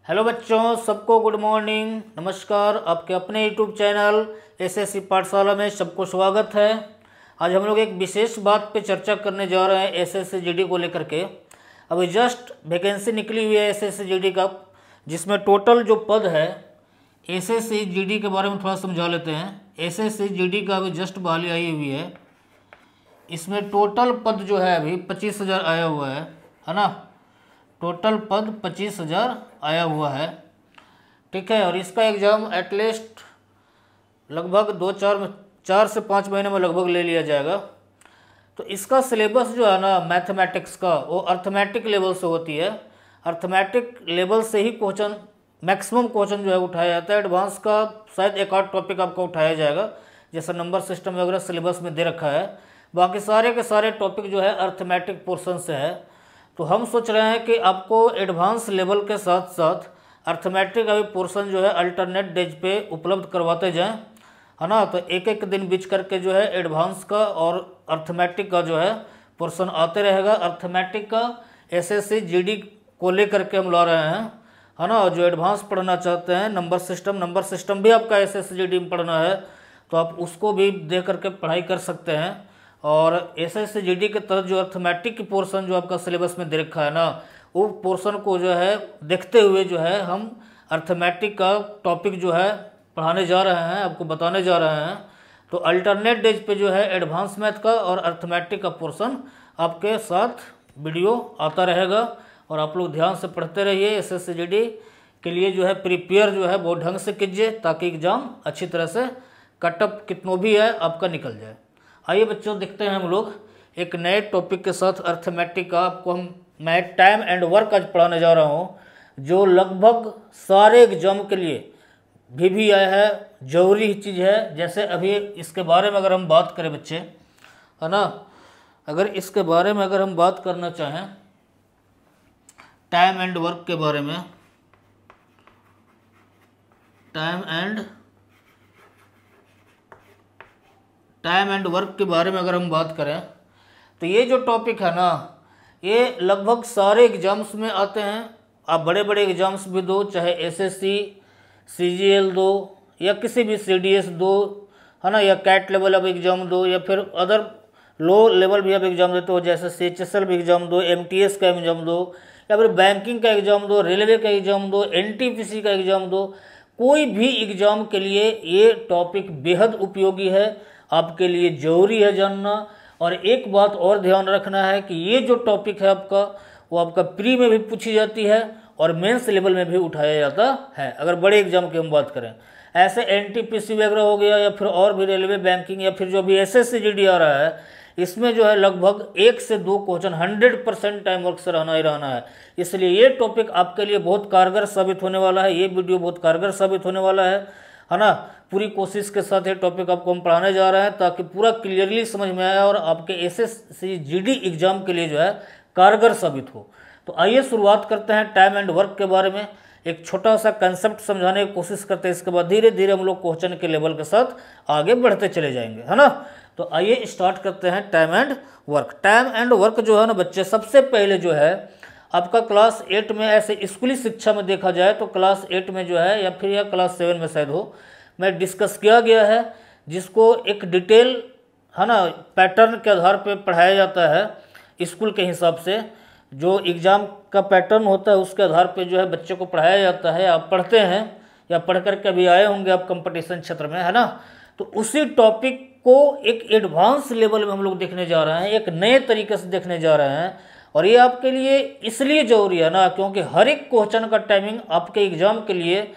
Hello बच्चों, सबको good morning, नमस्कार। आपके अपने यूट्यूब चैनल एसएससी पाठशाला में सबको स्वागत है। आज हम लोग एक विशेष बात पे चर्चा करने जा रहे हैं एसएससी जीडी को लेकर के। अभी जस्ट वैकेंसी निकली हुई है एसएससी जीडी का, जिसमें टोटल जो पद है एसएससी जीडी के बारे में थोड़ा समझा लेते हैं। एसएससी जीडी का अभी जस्ट बहाली आई हुई है। इसमें टोटल पद जो है अभी 25,000 आया हुआ है ना। टोटल पद 25,000 आया हुआ है, ठीक है। और इसका एग्ज़ाम एटलीस्ट लगभग 4 से 5 महीने में लगभग ले लिया जाएगा। तो इसका सिलेबस जो है ना मैथमेटिक्स का, वो अर्थमेटिक लेवल से होती है। अर्थमेटिक लेवल से ही क्वेश्चन, मैक्सिमम क्वेश्चन जो है उठाया जाता है। एडवांस का शायद एक आध टॉपिक आपका उठाया जाएगा, जैसा नंबर सिस्टम वगैरह सिलेबस में दे रखा है। बाकी सारे के सारे टॉपिक जो है अर्थमेटिक पोर्शन से है। तो हम सोच रहे हैं कि आपको एडवांस लेवल के साथ साथ अर्थमेटिक अभी पोर्शन जो है अल्टरनेट डेज पे उपलब्ध करवाते जाएं, है ना। तो एक एक दिन बीच करके जो है एडवांस का और अर्थमेटिक का जो है पोर्शन आते रहेगा। अर्थमेटिक का एसएससी जीडी को लेकर के हम ला रहे हैं, है ना। जो एडवांस पढ़ना चाहते हैं, नंबर सिस्टम भी आपका एसएससी जीडी में पढ़ना है तो आप उसको भी दे करके पढ़ाई कर सकते हैं। और एसएससी जीडी के तहत जो अर्थमेटिक की पोर्शन जो आपका सिलेबस में दे रखा है ना, वो पोर्शन को जो है देखते हुए जो है हम अर्थमेटिक का टॉपिक जो है पढ़ाने जा रहे हैं, आपको बताने जा रहे हैं। तो अल्टरनेट डेज पे जो है एडवांस मैथ का और अर्थमेटिक का पोर्शन आपके साथ वीडियो आता रहेगा। और आप लोग ध्यान से पढ़ते रहिए। एसएससी जीडी के लिए जो है प्रिपेयर जो है बहुत ढंग से कीजिए, ताकि एग्ज़ाम अच्छी तरह से कटअप कितना भी है आपका निकल जाए। आइए बच्चों, देखते हैं हम लोग एक नए टॉपिक के साथ अर्थमेटिक का। आपको मैं टाइम एंड वर्क आज पढ़ाने जा रहा हूँ, जो लगभग सारे एग्जाम के लिए भी आया है, जरूरी चीज़ है। जैसे अभी इसके बारे में अगर हम बात करें बच्चे, है ना, अगर इसके बारे में अगर हम बात करना चाहें टाइम एंड वर्क के बारे में, टाइम एंड वर्क के बारे में अगर हम बात करें तो ये जो टॉपिक है ना, ये लगभग सारे एग्जाम्स में आते हैं। आप बड़े बड़े एग्जाम्स भी दो, चाहे एसएससी सीजीएल दो या किसी भी सीडीएस दो, है ना, या कैट लेवल आप एग्ज़ाम दो, या फिर अदर लो लेवल भी आप एग्ज़ाम देते हो, जैसे सीएचएसएल भी एग्ज़ाम दो, एमटीएस का एग्ज़ाम दो, या फिर बैंकिंग का एग्ज़ाम दो, रेलवे का एग्ज़ाम दो, एनटीपीसी का एग्ज़ाम दो। कोई भी एग्ज़ाम के लिए ये टॉपिक बेहद उपयोगी है, आपके लिए ज़रूरी है जानना। और एक बात और ध्यान रखना है कि ये जो टॉपिक है आपका, वो आपका प्री में भी पूछी जाती है और मेंस लेवल में भी उठाया जाता है, अगर बड़े एग्जाम की हम बात करें। ऐसे एनटीपीसी वगैरह हो गया, या फिर और भी रेलवे, बैंकिंग, या फिर जो भी एसएससी जीडी आ रहा है, इसमें जो है लगभग 1 से 2 क्वेश्चन 100% टाइम वर्क से रहना ही रहना है। इसलिए ये टॉपिक आपके लिए बहुत कारगर साबित होने वाला है, ये वीडियो बहुत कारगर साबित होने वाला है ना। पूरी कोशिश के साथ ये टॉपिक आपको हम पढ़ाने जा रहे हैं, ताकि पूरा क्लियरली समझ में आए और आपके एसएससी जीडी एग्जाम के लिए जो है कारगर साबित हो। तो आइए शुरुआत करते हैं टाइम एंड वर्क के बारे में। एक छोटा सा कंसेप्ट समझाने की कोशिश करते हैं, इसके बाद धीरे धीरे हम लोग क्वेश्चन के लेवल के साथ आगे बढ़ते चले जाएंगे, है ना। तो आइए स्टार्ट करते हैं time and work. Time and work जो है ना बच्चे, सबसे पहले जो है आपका क्लास 8 में, ऐसे स्कूली शिक्षा में देखा जाए तो क्लास 8 में जो है, या फिर या क्लास 7 में शायद हो, में डिस्कस किया गया है, जिसको एक डिटेल, है ना, पैटर्न के आधार पे पढ़ाया जाता है। स्कूल के हिसाब से जो एग्ज़ाम का पैटर्न होता है उसके आधार पे जो है बच्चे को पढ़ाया जाता है। आप पढ़ते हैं या पढ़ कर के अभी आए होंगे आप कंपटीशन क्षेत्र में, है ना। तो उसी टॉपिक को एक एडवांस लेवल में हम लोग देखने जा रहे हैं, एक नए तरीके से देखने जा रहे हैं। और ये आपके लिए इसलिए ज़रूरी है ना, क्योंकि हर एक क्वेश्चन का टाइमिंग आपके एग्ज़ाम के लिए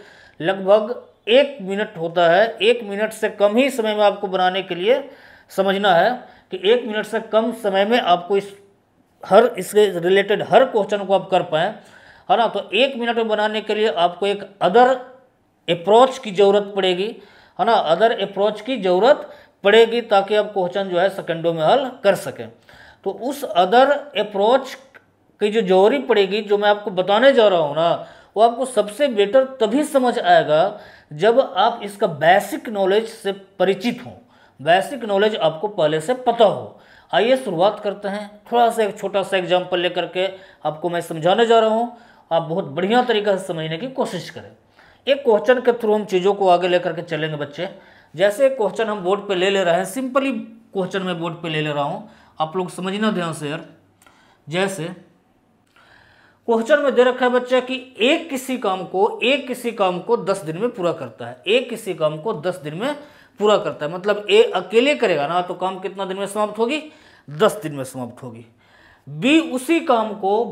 लगभग 1 मिनट होता है। 1 मिनट से कम ही समय में आपको बनाने के लिए समझना है कि 1 मिनट से कम समय में आपको इसके रिलेटेड हर क्वेश्चन को आप कर पाएँ, है ना। तो 1 मिनट में बनाने के लिए आपको एक अदर अप्रोच की ज़रूरत पड़ेगी, है ना, अदर अप्रोच की ज़रूरत पड़ेगी, ताकि आप क्वेश्चन जो है सेकंडों में हल कर सकें। तो उस अदर अप्रोच की जो जरूरी पड़ेगी, जो मैं आपको बताने जा रहा हूँ ना, वो आपको सबसे बेटर तभी समझ आएगा जब आप इसका बेसिक नॉलेज से परिचित हों, बेसिक नॉलेज आपको पहले से पता हो। आइए शुरुआत करते हैं। थोड़ा सा एक छोटा सा एग्जाम्पल लेकर के आपको मैं समझाने जा रहा हूँ, आप बहुत बढ़िया तरीके से समझने की कोशिश करें। एक क्वेश्चन के थ्रू हम चीज़ों को आगे लेकर के चलेंगे बच्चे। जैसे क्वेश्चन हम बोर्ड पे ले रहे हैं, सिंपली क्वेश्चन मैं बोर्ड पे ले रहा हूँ, आप लोग समझना ध्यान से यार। जैसे क्वेश्चन में दे रखा है बच्चा कि एक किसी काम को 10 दिन में पूरा करता है। एक किसी काम को 10 दिन में पूरा करता है, मतलब ए अकेले करेगा ना तो काम कितना दिन में समाप्त होगी, 10 दिन में समाप्त होगी। बी उसी काम को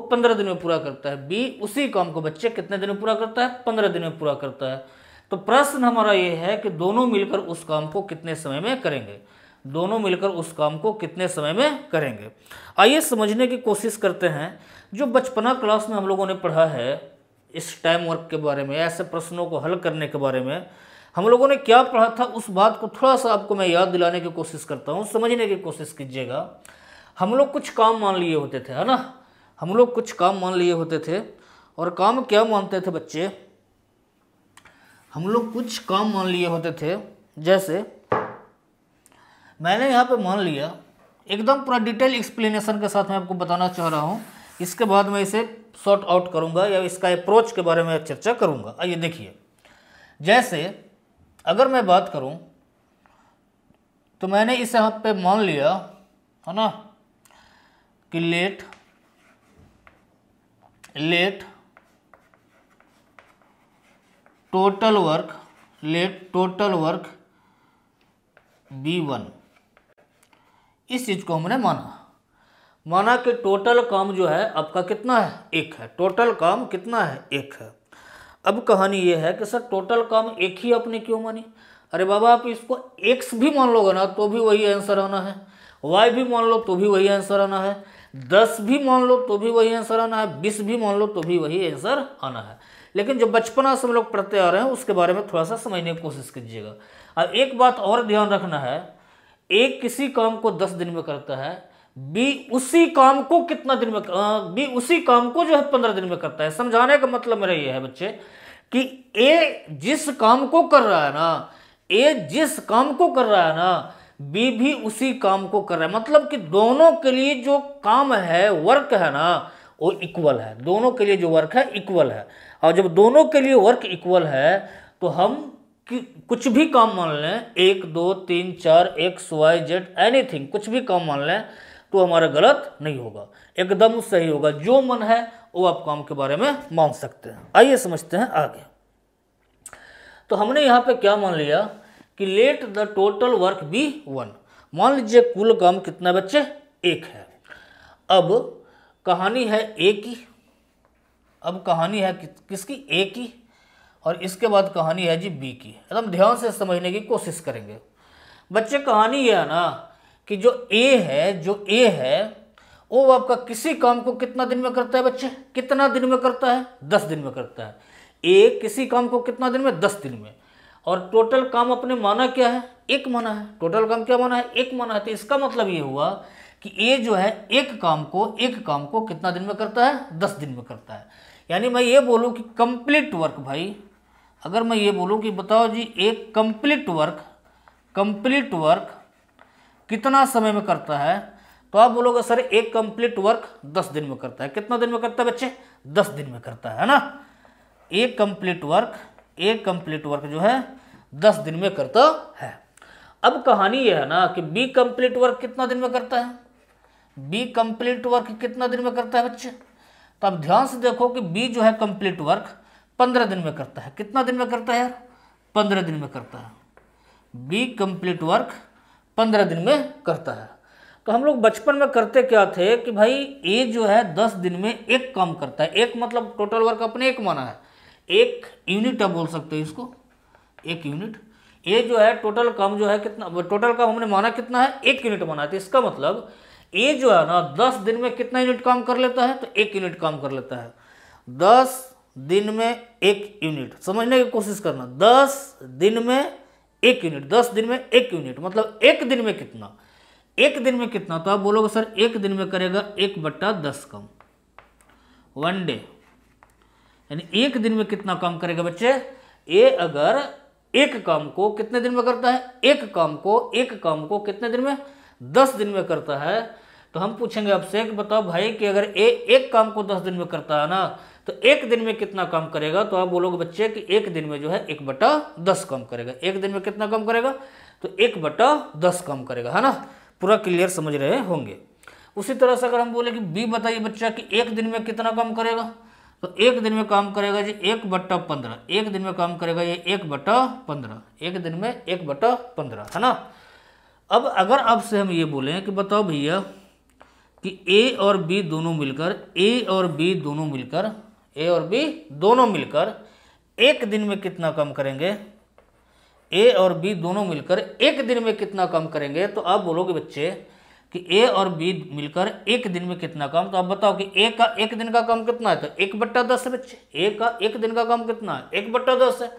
15 दिन में पूरा करता है। बी उसी काम को बच्चे कितने दिन में पूरा करता है, 15 दिन में पूरा करता है। तो प्रश्न हमारा ये है कि दोनों मिलकर उस काम को कितने समय में करेंगे, दोनों मिलकर उस काम को कितने समय में करेंगे। आइए समझने की कोशिश करते हैं। जो बचपना क्लास में हम लोगों ने पढ़ा है इस टाइम वर्क के बारे में, ऐसे प्रश्नों को हल करने के बारे में हम लोगों ने क्या पढ़ा था, उस बात को थोड़ा सा आपको मैं याद दिलाने की कोशिश करता हूँ, समझने की कोशिश कीजिएगा। हम लोग कुछ काम मान लिए होते थे, है ना, हम लोग कुछ काम मान लिए होते थे। और काम क्या मानते थे बच्चे, हम लोग कुछ काम मान लिए होते थे। जैसे मैंने यहाँ पे मान लिया, एकदम पूरा डिटेल एक्सप्लेनेशन के साथ मैं आपको बताना चाह रहा हूँ, इसके बाद मैं इसे सॉर्ट आउट करूँगा या इसका अप्रोच के बारे में चर्चा करूँगा। आइए देखिए, जैसे अगर मैं बात करूँ तो मैंने इसे यहाँ पे मान लिया, है ना, कि लेट टोटल वर्क B1, इस चीज को हमने माना कि टोटल काम जो है आपका कितना है, 1 है। टोटल काम कितना है, 1 है। अब कहानी ये है कि सर टोटल काम 1 ही आपने क्यों मानी। अरे बाबा, आप इसको x भी मान लोगे ना तो भी वही आंसर आना है, y भी मान लो तो भी वही आंसर आना है, 10 भी मान लो तो भी वही आंसर आना है, 20 भी मान लो तो भी वही आंसर आना है। लेकिन जो बचपना से हम लोग पढ़ते आ रहे हैं उसके बारे में थोड़ा सा समझने की कोशिश कीजिएगा। अब एक बात और ध्यान रखना है, एक किसी काम को 10 दिन में करता है, बी उसी काम को कितना दिन में, बी उसी काम को जो है 15 दिन में करता है। समझाने का मतलब मेरा ये है बच्चे कि ए जिस काम को कर रहा है ना, बी भी उसी काम को कर रहा है। मतलब कि दोनों के लिए जो काम है, वर्क है ना, वो इक्वल है। दोनों के लिए जो वर्क है इक्वल है। और जब दोनों के लिए वर्क इक्वल है तो हम कुछ भी काम मान लें, 1 2 3 4 X Y Z एनीथिंग, कुछ भी काम मान लें तो हमारा गलत नहीं होगा, एकदम सही होगा। जो मन है वो आप काम के बारे में मान सकते हैं। आइए समझते हैं आगे। तो हमने यहाँ पे क्या मान लिया कि let the total work be 1। मान लीजिए कुल काम कितना बच्चे, 1 है। अब कहानी है ए की, अब कहानी है किसकी, ए की, और इसके बाद कहानी है जी बी की। एकदम ध्यान से समझने की कोशिश करेंगे बच्चे। कहानी ये है ना कि जो ए है वो आपका किसी काम को कितना दिन में करता है बच्चे, कितना दिन में करता है, 10 दिन में करता है। ए किसी काम को कितना दिन में, 10 दिन में। और टोटल काम अपने माना क्या है, 1 माना है। टोटल काम क्या माना है, 1 माना है। तो इसका मतलब ये हुआ कि ए जो है एक काम को कितना दिन में करता है, 10 दिन में करता है। यानी मैं ये बोलूँ कि कंप्लीट वर्क, भाई अगर मैं ये बोलूँ कि बताओ जी एक कंप्लीट वर्क कितना समय में करता है, तो आप बोलोगे सर एक कंप्लीट वर्क 10 दिन में करता है। कितना दिन में करता है बच्चे, 10 दिन में करता है ना। एक कंप्लीट वर्क जो है 10 दिन में करता है। अब कहानी यह है ना कि बी कंप्लीट वर्क कितना दिन में करता है, बी कंप्लीट वर्क कितना दिन में करता है बच्चे। तो अब ध्यान से देखो कि बी जो है कंप्लीट वर्क 15 दिन में करता है। कितना दिन में करता है यार, 15 दिन में करता है। बी कंप्लीट वर्क 15 दिन में करता है। तो हम लोग बचपन में करते क्या थे कि भाई ए जो है 10 दिन में एक काम करता है। एक मतलब टोटल वर्क अपने 1 माना है, 1 यूनिट आप बोल सकते हैं इसको, 1 यूनिट। ए जो है टोटल काम जो है कितना, टोटल काम हमने माना कितना है, 1 यूनिट माना है। तो इसका मतलब ए जो है ना 10 दिन में कितना यूनिट काम कर लेता है, तो 1 यूनिट काम कर लेता है। 10 दिन में 1 यूनिट, समझने की कोशिश करना। 10 दिन में 1 यूनिट, 10 दिन में 1 यूनिट, मतलब 1 दिन में कितना, 1 दिन में कितना। तो आप बोलोगे सर 1 दिन में करेगा 1/10 काम, 1 डे। यानी 1 दिन में कितना काम करेगा बच्चे, ए अगर एक काम को कितने दिन में करता है, एक काम को कितने दिन में, 10 दिन में करता है, तो हम पूछेंगे आपसे कि बताओ भाई कि अगर ए एक काम को 10 दिन में करता है ना, तो एक दिन में कितना काम करेगा? तो आप बोलोगे बच्चे कि एक दिन में जो है 1/10 काम करेगा। एक दिन में कितना काम करेगा? तो 1/10 काम करेगा, है ना। पूरा क्लियर समझ रहे होंगे। उसी तरह से अगर हम बोले कि बी बताइए बच्चा कि एक दिन में कितना काम करेगा, तो एक दिन में काम करेगा जी 1/15। एक दिन में काम करेगा ये 1/15, एक दिन में 1/15, है ना। अब अगर आपसे हम ये बोलें कि बताओ भैया कि ए और बी दोनों मिलकर एक दिन में कितना काम करेंगे? ए और बी दोनों मिलकर एक दिन में कितना काम करेंगे? तो आप बोलोगे बच्चे कि ए और बी मिलकर एक दिन में कितना काम, तो आप बताओ कि ए का एक दिन का काम कितना है? तो 1/10 है बच्चे। ए का एक दिन का काम कितना है? 1/10 है।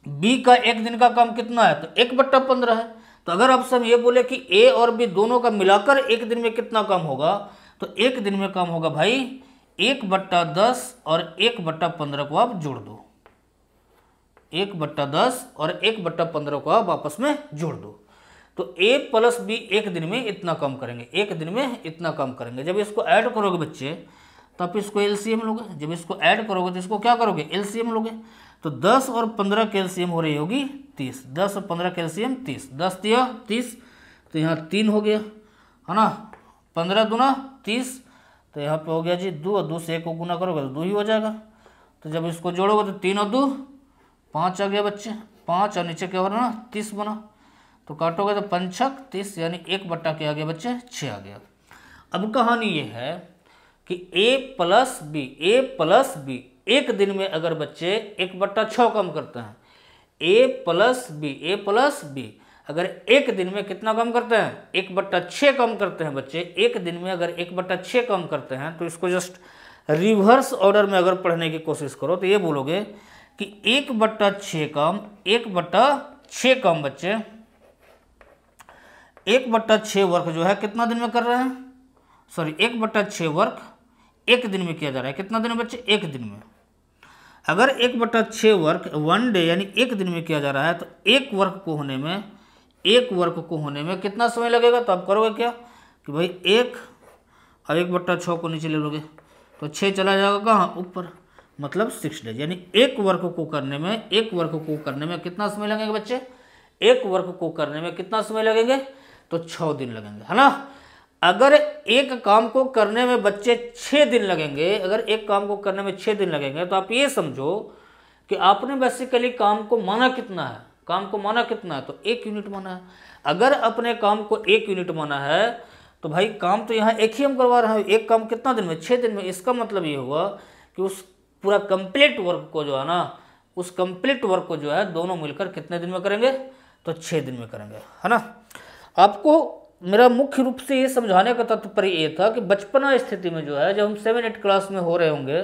बी का एक दिन का काम कितना है? तो 1/15 है। तो अगर आपसे हम ये बोले कि ए और बी दोनों का मिलाकर एक दिन में कितना काम होगा, तो एक दिन में काम होगा भाई 1/10 और 1/15 को आप जोड़ दो। 1/10 और 1/15 को आप आपस में जोड़ दो, तो ए प्लस बी एक दिन में इतना काम करेंगे, एक दिन में इतना काम करेंगे। जब इसको ऐड करोगे बच्चे तो आप इसको एलसीएम लोगे। जब इसको ऐड करोगे तो इसको क्या करोगे? एलसीएम लोगे। तो 10 और 15 कैल्शियम हो रही होगी 30। 10 और 15 कैल्शियम 30। 10 दिया 30, तो यहाँ 3 हो गया, है ना। 15 दूना 30, तो यहाँ पे हो गया जी 2, और 2 से 1 को गुना करोगे तो 2 ही हो जाएगा। तो जब इसको जोड़ोगे तो 3 और 2 5 आ गया बच्चे। 5 और नीचे क्या हो रहा ना 30 बना, तो काटोगे तो 5 30, यानी 1/, क्या आ गया बच्चे? 6 आ गया। अब कहानी ये है कि ए प्लस बी एक दिन में अगर बच्चे 1/6 काम करते हैं, ए प्लस बी अगर एक दिन में कितना काम करते हैं? 1/6 काम करते हैं बच्चे। एक दिन में अगर 1/6 काम करते हैं, तो इसको जस्ट रिवर्स ऑर्डर में अगर पढ़ने की कोशिश करो तो ये बोलोगे कि 1/6 काम 1/6 काम बच्चे 1/6 वर्क जो है कितना दिन में कर रहे हैं? सॉरी, 1/6 वर्क एक दिन में किया जा रहा है। कितना दिन में बच्चे? एक दिन में। अगर 1/6 वर्क 1 डे यानी एक दिन में किया जा रहा है, तो एक वर्क को होने में कितना समय लगेगा? तो आप करोगे क्या कि भाई 1 और 1/6 को नीचे ले लोगे, तो 6 चला जाएगा कहाँ? ऊपर, मतलब 6 डेज। यानी एक वर्क को करने में कितना समय लगेगा बच्चे? एक वर्क को करने में कितना समय लगेंगे? तो 6 दिन लगेंगे, है ना। अगर एक काम को करने में बच्चे 6 दिन लगेंगे, अगर एक काम को करने में 6 दिन लगेंगे, तो आप ये समझो कि आपने बेसिकली काम को माना कितना है? तो 1 यूनिट माना है। अगर अपने काम को 1 यूनिट माना है, तो भाई काम तो यहाँ एक ही हम करवा रहे हैं। एक काम कितना दिन में? 6 दिन में। इसका मतलब ये हुआ कि उस पूरा कंप्लीट वर्क को जो है ना, उस कंप्लीट वर्क को जो है दोनों मिलकर कितने दिन में करेंगे? तो 6 दिन में करेंगे, है ना। आपको मेरा मुख्य रूप से ये समझाने का तात्पर्य ये था कि बचपना स्थिति में जो है, जब हम 7-8 क्लास में हो रहे होंगे,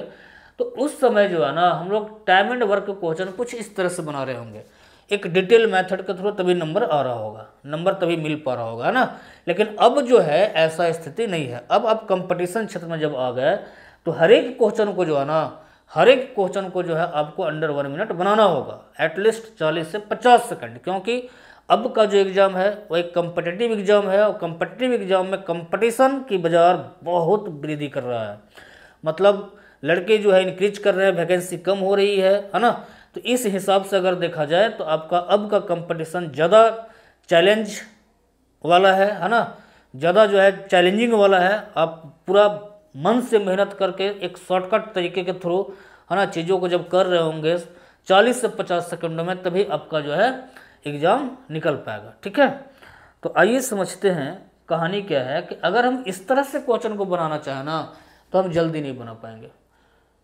तो उस समय जो है ना हम लोग टाइम एंड वर्क क्वेश्चन कुछ इस तरह से बना रहे होंगे। एक डिटेल मेथड के थ्रू तभी नंबर आ रहा होगा, नंबर तभी मिल पा रहा होगा, है ना। लेकिन अब जो है ऐसा स्थिति नहीं है। अब आप कंपटीशन क्षेत्र में जब आ गए, तो हर एक क्वेश्चन को जो है आपको अंडर 1 मिनट बनाना होगा, एटलीस्ट 40 से 50 सेकंड। क्योंकि अब का जो एग्ज़ाम है वो एक कम्पिटिटिव एग्ज़ाम है, और कम्पिटिटिव एग्ज़ाम में कंपटीशन की बाजार बहुत वृद्धि कर रहा है। मतलब लड़के जो है इंक्रीज कर रहे हैं, वैकेंसी कम हो रही है ना। तो इस हिसाब से अगर देखा जाए तो आपका अब का कंपटीशन ज़्यादा चैलेंज वाला है ना, ज़्यादा जो है चैलेंजिंग वाला है। आप पूरा मन से मेहनत करके एक शॉर्टकट तरीके के थ्रू, है ना, चीज़ों को जब कर रहे होंगे 40 से 50 सेकंड में, तभी आपका जो है एग्ज़ाम निकल पाएगा। ठीक है, तो आइए समझते हैं कहानी क्या है कि अगर हम इस तरह से क्वेश्चन को बनाना चाहें ना, तो हम जल्दी नहीं बना पाएंगे।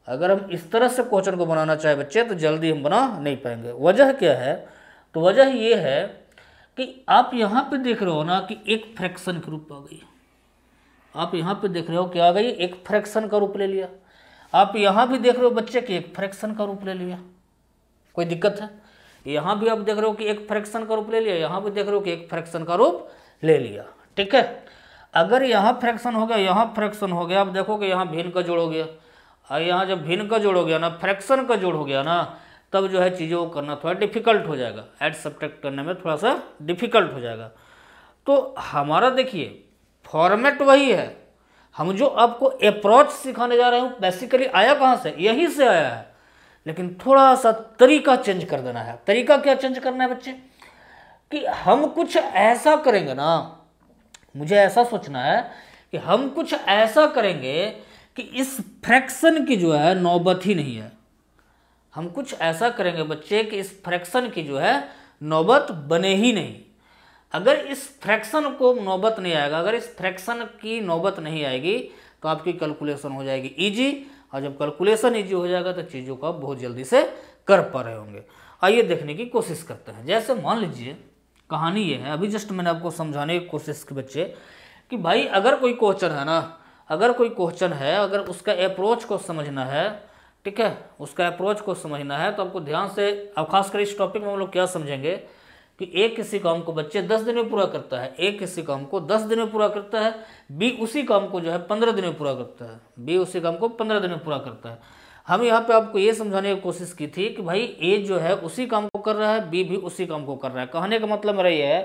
अगर हम इस तरह से क्वेश्चन को बनाना चाहे बच्चे, तो जल्दी हम बना नहीं पाएंगे। वजह क्या है? तो वजह ये है कि आप यहाँ पे देख रहे हो ना कि एक फ्रैक्शन के रूप आ गई। आप यहाँ पे देख रहे हो क्या आ गई? एक फ्रैक्शन का रूप ले लिया। आप यहाँ भी देख रहे हो बच्चे कि एक फ्रैक्शन का रूप ले लिया। कोई दिक्कत है? यहाँ भी आप देख रहे हो कि एक फ्रैक्शन का रूप ले लिया, यहाँ भी देख रहे हो कि एक फ्रैक्शन का रूप ले लिया। ठीक है, अगर यहाँ फ्रैक्शन हो गया, यहाँ फ्रैक्शन हो गया, आप देखो कि यहाँ भिन्न का जोड़ हो गया, और यहाँ जब भिन्न का जोड़ हो गया ना, फ्रैक्शन का जोड़ हो गया ना, तब जो है चीज़ों को करना थोड़ा डिफिकल्ट हो जाएगा, ऐड सब्ट्रैक्ट करने में थोड़ा सा डिफिकल्ट हो जाएगा। तो हमारा देखिए फॉर्मेट वही है। हम जो आपको अप्रोच सिखाने जा रहे हैं बेसिकली आया कहाँ से, यहीं से आया है, लेकिन थोड़ा सा तरीका चेंज कर देना है। तरीका क्या चेंज करना है बच्चे, कि हम कुछ ऐसा करेंगे ना, मुझे ऐसा सोचना है कि हम कुछ ऐसा करेंगे कि इस फ्रैक्शन की जो है नौबत ही नहीं है। हम कुछ ऐसा करेंगे बच्चे कि इस फ्रैक्शन की जो है नौबत बने ही नहीं। अगर इस फ्रैक्शन को नौबत नहीं आएगा, अगर इस फ्रैक्शन की नौबत नहीं आएगी तो आपकी कैलकुलेशन हो जाएगी इजी, और जब कैलकुलेशन इजी हो जाएगा तो चीज़ों को आप बहुत जल्दी से कर पा रहे होंगे। आइए देखने की कोशिश करते हैं। जैसे मान लीजिए कहानी ये है, अभी जस्ट मैंने आपको समझाने की कोशिश की बच्चे कि भाई अगर कोई क्वेश्चन है ना, अगर कोई क्वेश्चन है, अगर उसका अप्रोच को समझना है, ठीक है, उसका अप्रोच को समझना है तो आपको ध्यान से, अब खासकर इस टॉपिक में हम लोग क्या समझेंगे कि ए किसी काम को बच्चे 10 दिन में पूरा करता है, ए किसी काम को 10 दिन में पूरा करता है, बी उसी काम को जो है 15 दिन में पूरा करता है, बी उसी काम को 15 दिन में पूरा करता है। हम यहाँ पे आपको ये समझाने की कोशिश की थी कि भाई ए जो है उसी काम को कर रहा है, बी भी उसी काम को कर रहा है। कहने का मतलब मेरा ये है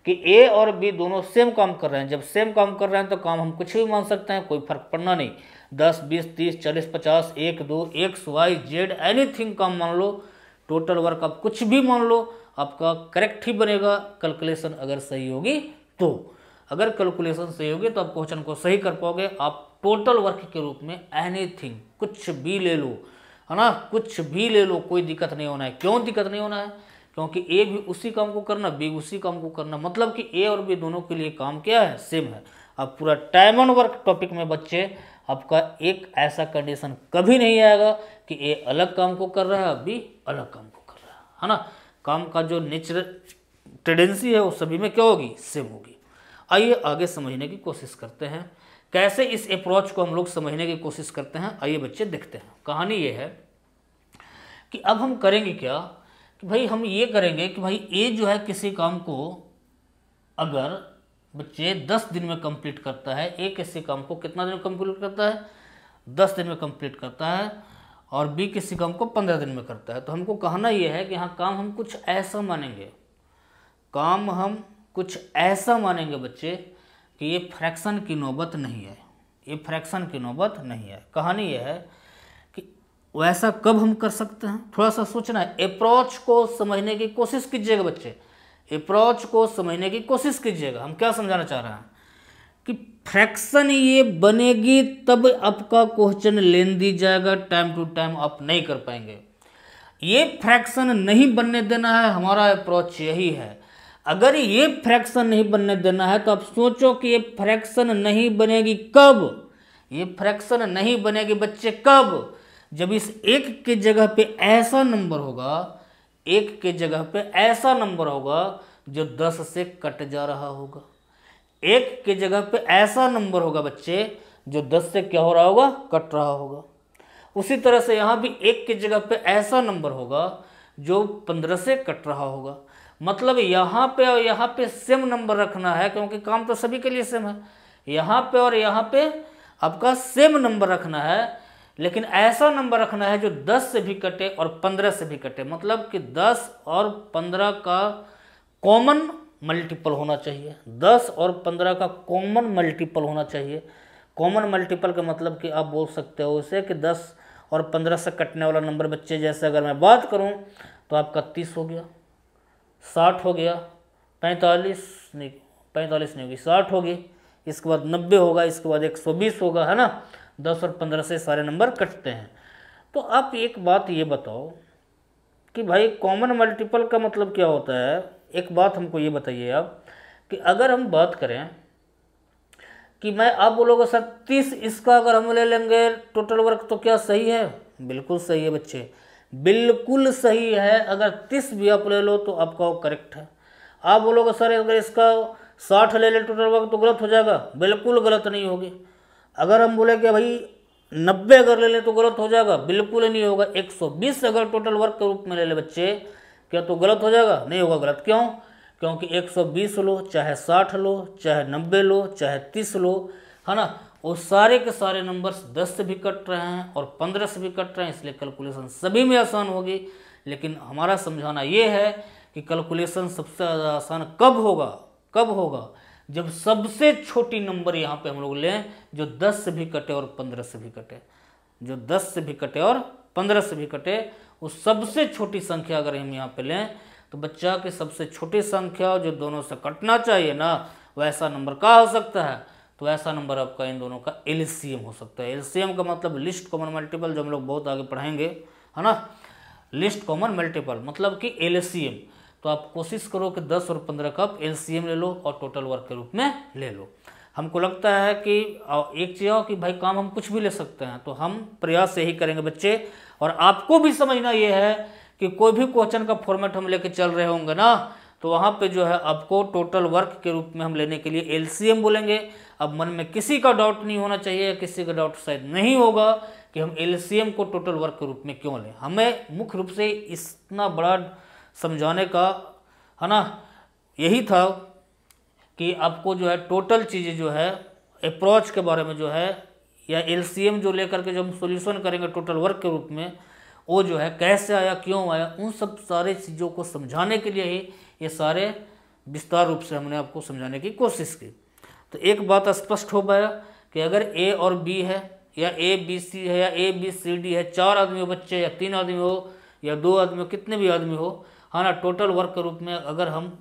कि ए और बी दोनों सेम काम कर रहे हैं। जब सेम काम कर रहे हैं तो काम हम कुछ भी मान सकते हैं, कोई फर्क पड़ना नहीं। 10, 20, 30, 40, 50, 1, 2, एक्स, वाई, जेड, एनीथिंग काम मान लो, टोटल वर्क आप कुछ भी मान लो, आपका करेक्ट ही बनेगा कैलकुलेशन अगर सही होगी तो। अगर कैलकुलेशन सही होगी तो आप क्वेश्चन को सही कर पाओगे। आप टोटल वर्क के रूप में एनीथिंग कुछ भी ले लो, है ना, कुछ भी ले लो, कोई दिक्कत नहीं होना है। क्यों दिक्कत नहीं होना है, क्योंकि ए भी उसी काम को करना, बी उसी काम को करना, मतलब कि ए और बी दोनों के लिए काम क्या है, सेम है। अब पूरा टाइम एंड वर्क टॉपिक में बच्चे आपका एक ऐसा कंडीशन कभी नहीं आएगा कि ए अलग काम को कर रहा है, बी अलग काम को कर रहा है ना। काम का जो नेचर टेंडेंसी है वो सभी में क्या होगी, सेम होगी। आइए आगे समझने की कोशिश करते हैं, कैसे इस अप्रोच को हम लोग समझने की कोशिश करते हैं। आइए बच्चे देखते हैं। कहानी ये है कि अब हम करेंगे क्या कि भाई हम ये करेंगे कि भाई ए जो है किसी काम को अगर बच्चे 10 दिन में कंप्लीट करता है, ए किसी काम को कितना दिन में कंप्लीट करता है, 10 दिन में कंप्लीट करता है, और बी किसी काम को 15 दिन में करता है। तो हमको कहना यह है कि हाँ काम हम कुछ ऐसा मानेंगे, काम हम कुछ ऐसा मानेंगे बच्चे कि ये फ्रैक्शन की नौबत नहीं है, ये फ्रैक्शन की नौबत नहीं है। कहानी यह है कि वैसा कब हम कर सकते हैं, थोड़ा सा सोचना है। अप्रोच को समझने की कोशिश कीजिएगा बच्चे, अप्रोच को समझने की कोशिश कीजिएगा। हम क्या समझाना चाह रहे हैं कि फ्रैक्शन ये बनेगी तब आपका क्वेश्चन लेन दी जाएगा, टाइम टू टाइम आप नहीं कर पाएंगे। ये फ्रैक्शन नहीं बनने देना है, हमारा अप्रोच यही है। अगर ये फ्रैक्शन नहीं बनने देना है तो आप सोचो कि ये फ्रैक्शन नहीं बनेगी कब, ये फ्रैक्शन नहीं बनेगी बच्चे कब, जब इस एक के जगह पे ऐसा नंबर होगा, एक के जगह पे ऐसा नंबर होगा जो 10 से कट जा रहा होगा, एक के जगह पे ऐसा नंबर होगा बच्चे जो 10 से क्या हो रहा होगा, कट रहा होगा। उसी तरह से यहाँ भी एक के जगह पे ऐसा नंबर होगा जो 15 से कट रहा होगा। मतलब यहाँ पे और यहाँ पे सेम नंबर रखना है, क्योंकि काम तो सभी के लिए सेम है। यहाँ पे और यहाँ पे आपका सेम नंबर रखना है, लेकिन ऐसा नंबर रखना है जो 10 से भी कटे और 15 से भी कटे। मतलब कि 10 और 15 का कॉमन मल्टीपल होना चाहिए, 10 और 15 का कॉमन मल्टीपल होना चाहिए। कॉमन मल्टीपल का मतलब कि आप बोल सकते हो उसे कि 10 और 15 से कटने वाला नंबर बच्चे, जैसे अगर मैं बात करूं तो आपका 30 हो गया, 60 हो गया, 45 नहीं 60 होगी, इसके बाद 90 होगा, इसके बाद 120 होगा, है ना। 10 और 15 से सारे नंबर कटते हैं। तो आप एक बात ये बताओ कि भाई कॉमन मल्टीपल का मतलब क्या होता है। एक बात हमको ये बताइए आप कि अगर हम बात करें कि मैं आप बोलोगे सर 30 इसका अगर हम ले लेंगे टोटल वर्क तो क्या सही है, बिल्कुल सही है बच्चे, बिल्कुल सही है। अगर 30 भी आप ले लो तो आपका वो करेक्ट है। आप बोलोगे सर अगर इसका 60 ले ले टोटल वर्क तो गलत हो जाएगा, बिल्कुल गलत नहीं होगी। अगर हम बोले कि भाई 90 अगर ले लें तो गलत हो जाएगा, बिल्कुल नहीं होगा। 120 अगर टोटल वर्क के रूप में ले ले बच्चे, क्या तो गलत हो जाएगा, नहीं होगा गलत। क्यों, क्योंकि 120 लो, चाहे 60 लो, चाहे 90 लो, चाहे 30 लो, है ना, वो सारे के सारे नंबर्स 10 से भी कट रहे हैं और 15 से भी कट रहे हैं, इसलिए कैलकुलेशन सभी में आसान होगी। लेकिन हमारा समझाना ये है कि कैलकुलेशन सबसे ज़्यादा आसान कब होगा, कब होगा, जब सबसे छोटी नंबर यहाँ पे हम लोग लें जो 10 से भी कटे और 15 से भी कटे, जो 10 से भी कटे और 15 से भी कटे, उस सबसे छोटी संख्या अगर हम यहाँ पे लें तो बच्चा की सबसे छोटी संख्या जो दोनों से कटना चाहिए ना, वैसा नंबर क्या हो सकता है, तो ऐसा नंबर आपका इन दोनों का एलसीएम हो सकता है। एलसीएम का मतलब लिस्ट कॉमन मल्टीपल, जो हम लोग बहुत आगे पढ़ेंगे, है ना। लिस्ट कॉमन मल्टीपल मतलब कि एलसीएम। तो आप कोशिश करो कि 10 और 15 का आप एलसीएम ले लो और टोटल वर्क के रूप में ले लो। हमको लगता है कि एक चीज़ हो कि भाई काम हम कुछ भी ले सकते हैं, तो हम प्रयास यही करेंगे बच्चे। और आपको भी समझना ये है कि कोई भी क्वेश्चन का फॉर्मेट हम लेके चल रहे होंगे ना, तो वहाँ पे जो है आपको टोटल वर्क के रूप में हम लेने के लिए एलसीएम बोलेंगे। अब मन में किसी का डाउट नहीं होना चाहिए, किसी का डाउट शायद नहीं होगा कि हम एलसीएम को टोटल वर्क के रूप में क्यों लें। हमें मुख्य रूप से इतना बड़ा समझाने का, है ना, यही था कि आपको जो है टोटल चीज़ें जो है अप्रोच के बारे में जो है, या एलसीएम जो लेकर के जो हम सॉल्यूशन करेंगे टोटल वर्क के रूप में, वो जो है कैसे आया, क्यों आया, उन सब सारे चीज़ों को समझाने के लिए ही ये सारे विस्तार रूप से हमने आपको समझाने की कोशिश की। तो एक बात स्पष्ट हो पाया कि अगर ए और बी है, या ए बी सी है, या ए बी सी डी है, 4 आदमी हो बच्चे, या 3 आदमी हो, या 2 आदमी हो, कितने भी आदमी हो, है ना, टोटल वर्क के रूप में अगर हम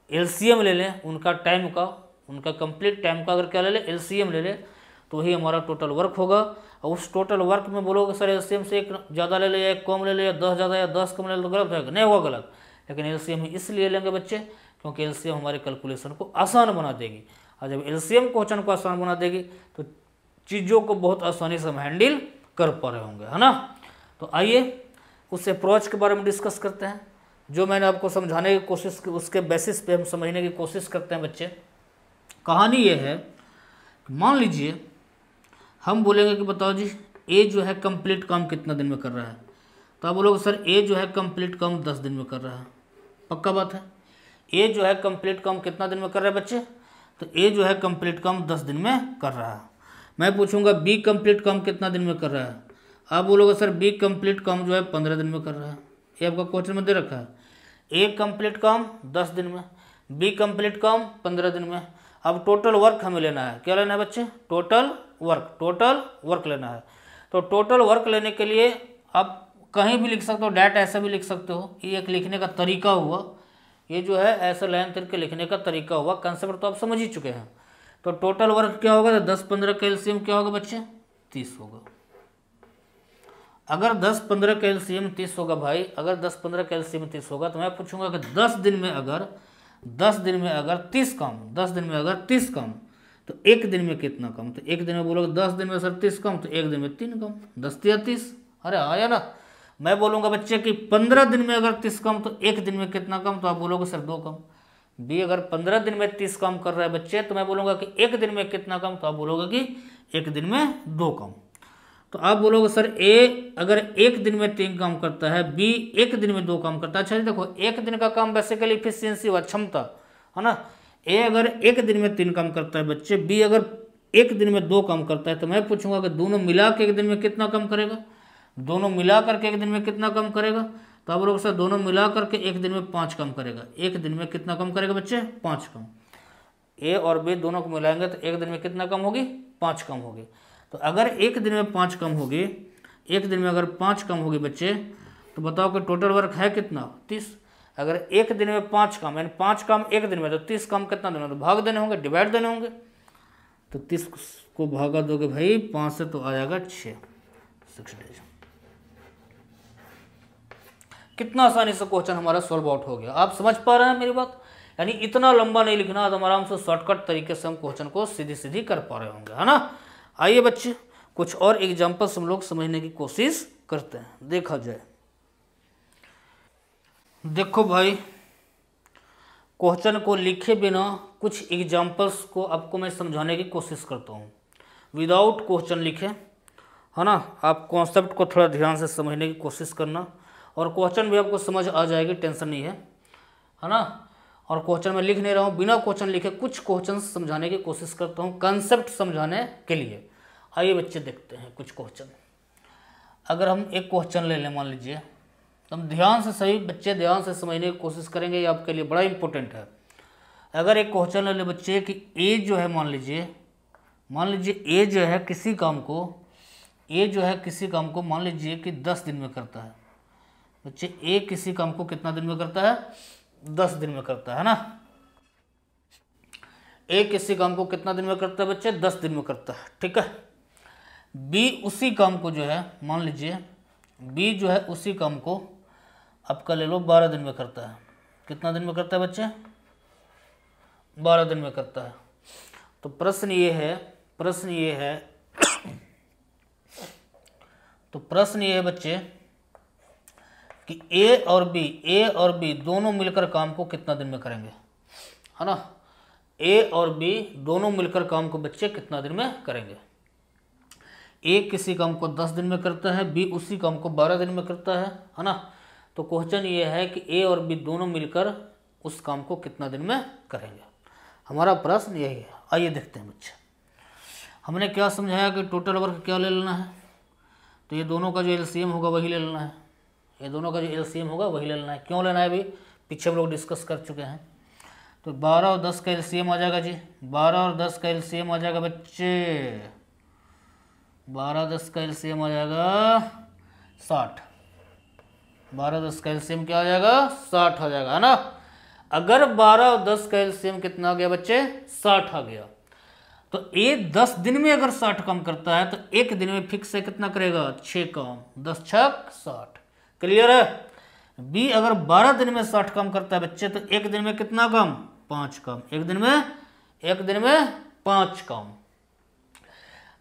एलसीएम ले लें उनका टाइम का, उनका कंप्लीट टाइम का अगर क्या ले लें, एलसीएम ले लें, तो ही हमारा टोटल वर्क होगा। और उस टोटल वर्क में बोलोगे सर एलसीएम से एक ज़्यादा ले ले या एक कम ले ले, या 10 ज़्यादा या 10 कम ले ले, तो गलत है, नहीं होगा गलत। लेकिन एलसीएम इसलिए लेंगे बच्चे क्योंकि एलसीएम हमारे कैलकुलेशन को आसान बना देगी, और जब एलसीएम क्वेश्चन को आसान बना देगी तो चीज़ों को बहुत आसानी से हम हैंडल कर पा रहे होंगे, है ना। तो आइए उस अप्रोच के बारे में डिस्कस करते हैं, जो मैंने आपको समझाने की कोशिश की, उसके बेसिस पे हम समझने की कोशिश करते हैं बच्चे। कहानी ये है, मान लीजिए हम बोलेंगे कि बताओ जी ए जो है कंप्लीट काम कितना दिन में कर रहा है, तो आप बोलोगे सर ए जो है कंप्लीट काम 10 दिन में कर रहा है। पक्का बात है, ए जो है कंप्लीट काम कितना दिन में कर रहा है बच्चे, तो ए जो है कंप्लीट काम 10 दिन में कर रहा है। मैं पूछूंगा बी कंप्लीट काम कितना दिन में कर रहा है, आप बोलोगे सर बी कंप्लीट काम जो है 15 दिन में कर रहा है। ये आपका क्वेश्चन में दे रखा है, ए कंप्लीट काम 10 दिन में, बी कंप्लीट काम 15 दिन में। अब टोटल वर्क हमें लेना है, क्या लेना है बच्चे, टोटल वर्क लेना है। तो टोटल वर्क लेने के लिए आप कहीं भी लिख सकते हो, डायरेक्ट ऐसा भी लिख सकते हो, ये एक लिखने का तरीका हुआ, ये जो है ऐसे लाइन तरीके लिखने का तरीका हुआ, कंसेप्ट तो आप समझ ही चुके हैं। तो टोटल वर्क क्या होगा, तो 10-15 का एलसीएम क्या होगा बच्चे, 30 होगा। अगर 10-15 का एलसीएम 30 होगा भाई, अगर 10-15 का एलसीएम 30 होगा, तो मैं पूछूंगा कि 10 दिन में अगर 30 काम, 10 दिन में अगर 30 काम, तो एक दिन में कितना कम, तो एक दिन में बोलोगे 10 दिन में सर 30 कम, तो एक दिन में 3 कम, 10 या 30, अरे आया ना। मैं बोलूँगा बच्चे कि 15 दिन में अगर 30 कम, तो एक दिन में कितना कम, तो आप बोलोगे सर 2 कम। बी अगर 15 दिन में 30 काम कर रहा है बच्चे, तो मैं बोलूँगा कि एक दिन में कितना कम, तो आप बोलोगे कि एक दिन में 2 कम। तो आप बोलोगे सर ए अगर एक दिन में 3 काम करता है, बी एक दिन में 2 काम करता है। अच्छा देखो, एक दिन का काम बेसिकली इफिशियंसी व क्षमता, है ना। ए अगर एक दिन में 3 काम करता है बच्चे, बी अगर एक दिन में 2 काम करता है, तो मैं पूछूंगा कि दोनों मिला के एक दिन में कितना कम करेगा, दोनों मिला करके एक दिन में कितना कम करेगा, तो आप लोग सर दोनों मिला करके एक दिन में 5 कम करेगा। एक दिन में कितना कम करेगा बच्चे, 5 कम। ए और बी दोनों को मिलाएंगे तो एक दिन में कितना कम होगी, 5 कम होगी। तो अगर एक दिन में 5 कम होगी, एक दिन में अगर 5 कम होगी बच्चे, तो बताओ कि टोटल वर्क है कितना, 30। अगर एक दिन में 5 काम, यानी 5 काम एक दिन में, तो 30 काम कितना देना, तो भाग देने होंगे, डिवाइड देने होंगे। तो 30 को भागा दोगे भाई 5 से, तो आ जाएगा 6 डेज। कितना आसानी से क्वेश्चन हमारा सॉल्व आउट हो गया। आप समझ पा रहे हैं मेरी बात, यानी इतना लंबा नहीं लिखना, तो आराम से शॉर्टकट तरीके से हम क्वेश्चन को सीधी सीधी कर पा रहे होंगे, है ना। आइए बच्चे कुछ और एग्जाम्पल्स हम लोग समझने की कोशिश करते हैं, देखा जाए। देखो भाई, क्वेश्चन को लिखे बिना कुछ एग्जाम्पल्स को आपको मैं समझाने की कोशिश करता हूँ, विदाउट क्वेश्चन लिखे, है ना। आप कॉन्सेप्ट को थोड़ा ध्यान से समझने की कोशिश करना, और क्वेश्चन भी आपको समझ आ जाएगी, टेंशन नहीं है ना। और क्वेश्चन में लिख नहीं रहा हूँ, बिना क्वेश्चन लिखे कुछ क्वेश्चन समझाने की कोशिश करता हूँ, कंसेप्ट समझाने के लिए। आइए बच्चे देखते हैं कुछ क्वेश्चन। अगर हम एक क्वेश्चन ले लें, मान लीजिए, तो हम ध्यान से, सही बच्चे ध्यान से समझने की कोशिश करेंगे, ये आपके लिए बड़ा इंपॉर्टेंट है। अगर एक क्वेश्चन ले ले बच्चे कि ए जो है मान लीजिए ए जो है किसी काम को मान लीजिए कि 10 दिन में करता है बच्चे। ए किसी काम को कितना दिन में करता है? 10 दिन में करता है ना। ए किसी काम को कितना दिन में करता है बच्चे? 10 दिन में करता है, ठीक है। बी उसी काम को जो है मान लीजिए बी जो है उसी काम को आपका ले लो 12 दिन में करता है। कितना दिन में करता है बच्चे? 12 दिन में करता है। तो प्रश्न ये है बच्चे कि ए और बी दोनों मिलकर काम को कितना दिन में करेंगे, है ना। ए और बी दोनों मिलकर काम को बच्चे कितना दिन में करेंगे। ए किसी काम को 10 दिन में करता है, बी उसी काम को 12 दिन में करता है ना। तो क्वेश्चन ये है कि ए और बी दोनों मिलकर उस काम को कितना दिन में करेंगे। हमारा प्रश्न यही है। आइए देखते हैं बच्चे, हमने क्या समझाया कि टोटल वर्क क्या ले लेना है। तो ये दोनों का जो एलसीएम होगा वही ले लेना है। क्यों लेना है? अभी पीछे हम लोग डिस्कस कर चुके हैं। तो 12 और 10 का एलसीएम आ जाएगा जी। 12 और 10 का एलसीएम आ जाएगा बच्चे। 12 10 का एलसीएम आ जाएगा 60। 12 10 का एलसीएम क्या आ जाएगा? 60 आ जाएगा, है ना। अगर 12 और 10 का एलसीएम कितना आ गया बच्चे? 60 आ गया। तो ए 10 दिन में अगर 60 काम करता है तो एक दिन में फिक्स से कितना करेगा? 6 काम। 10 छक 60। क्लियर है? बी अगर 12 दिन में 60 काम करता है बच्चे तो एक दिन में कितना काम? 5 काम। एक दिन में 5 काम।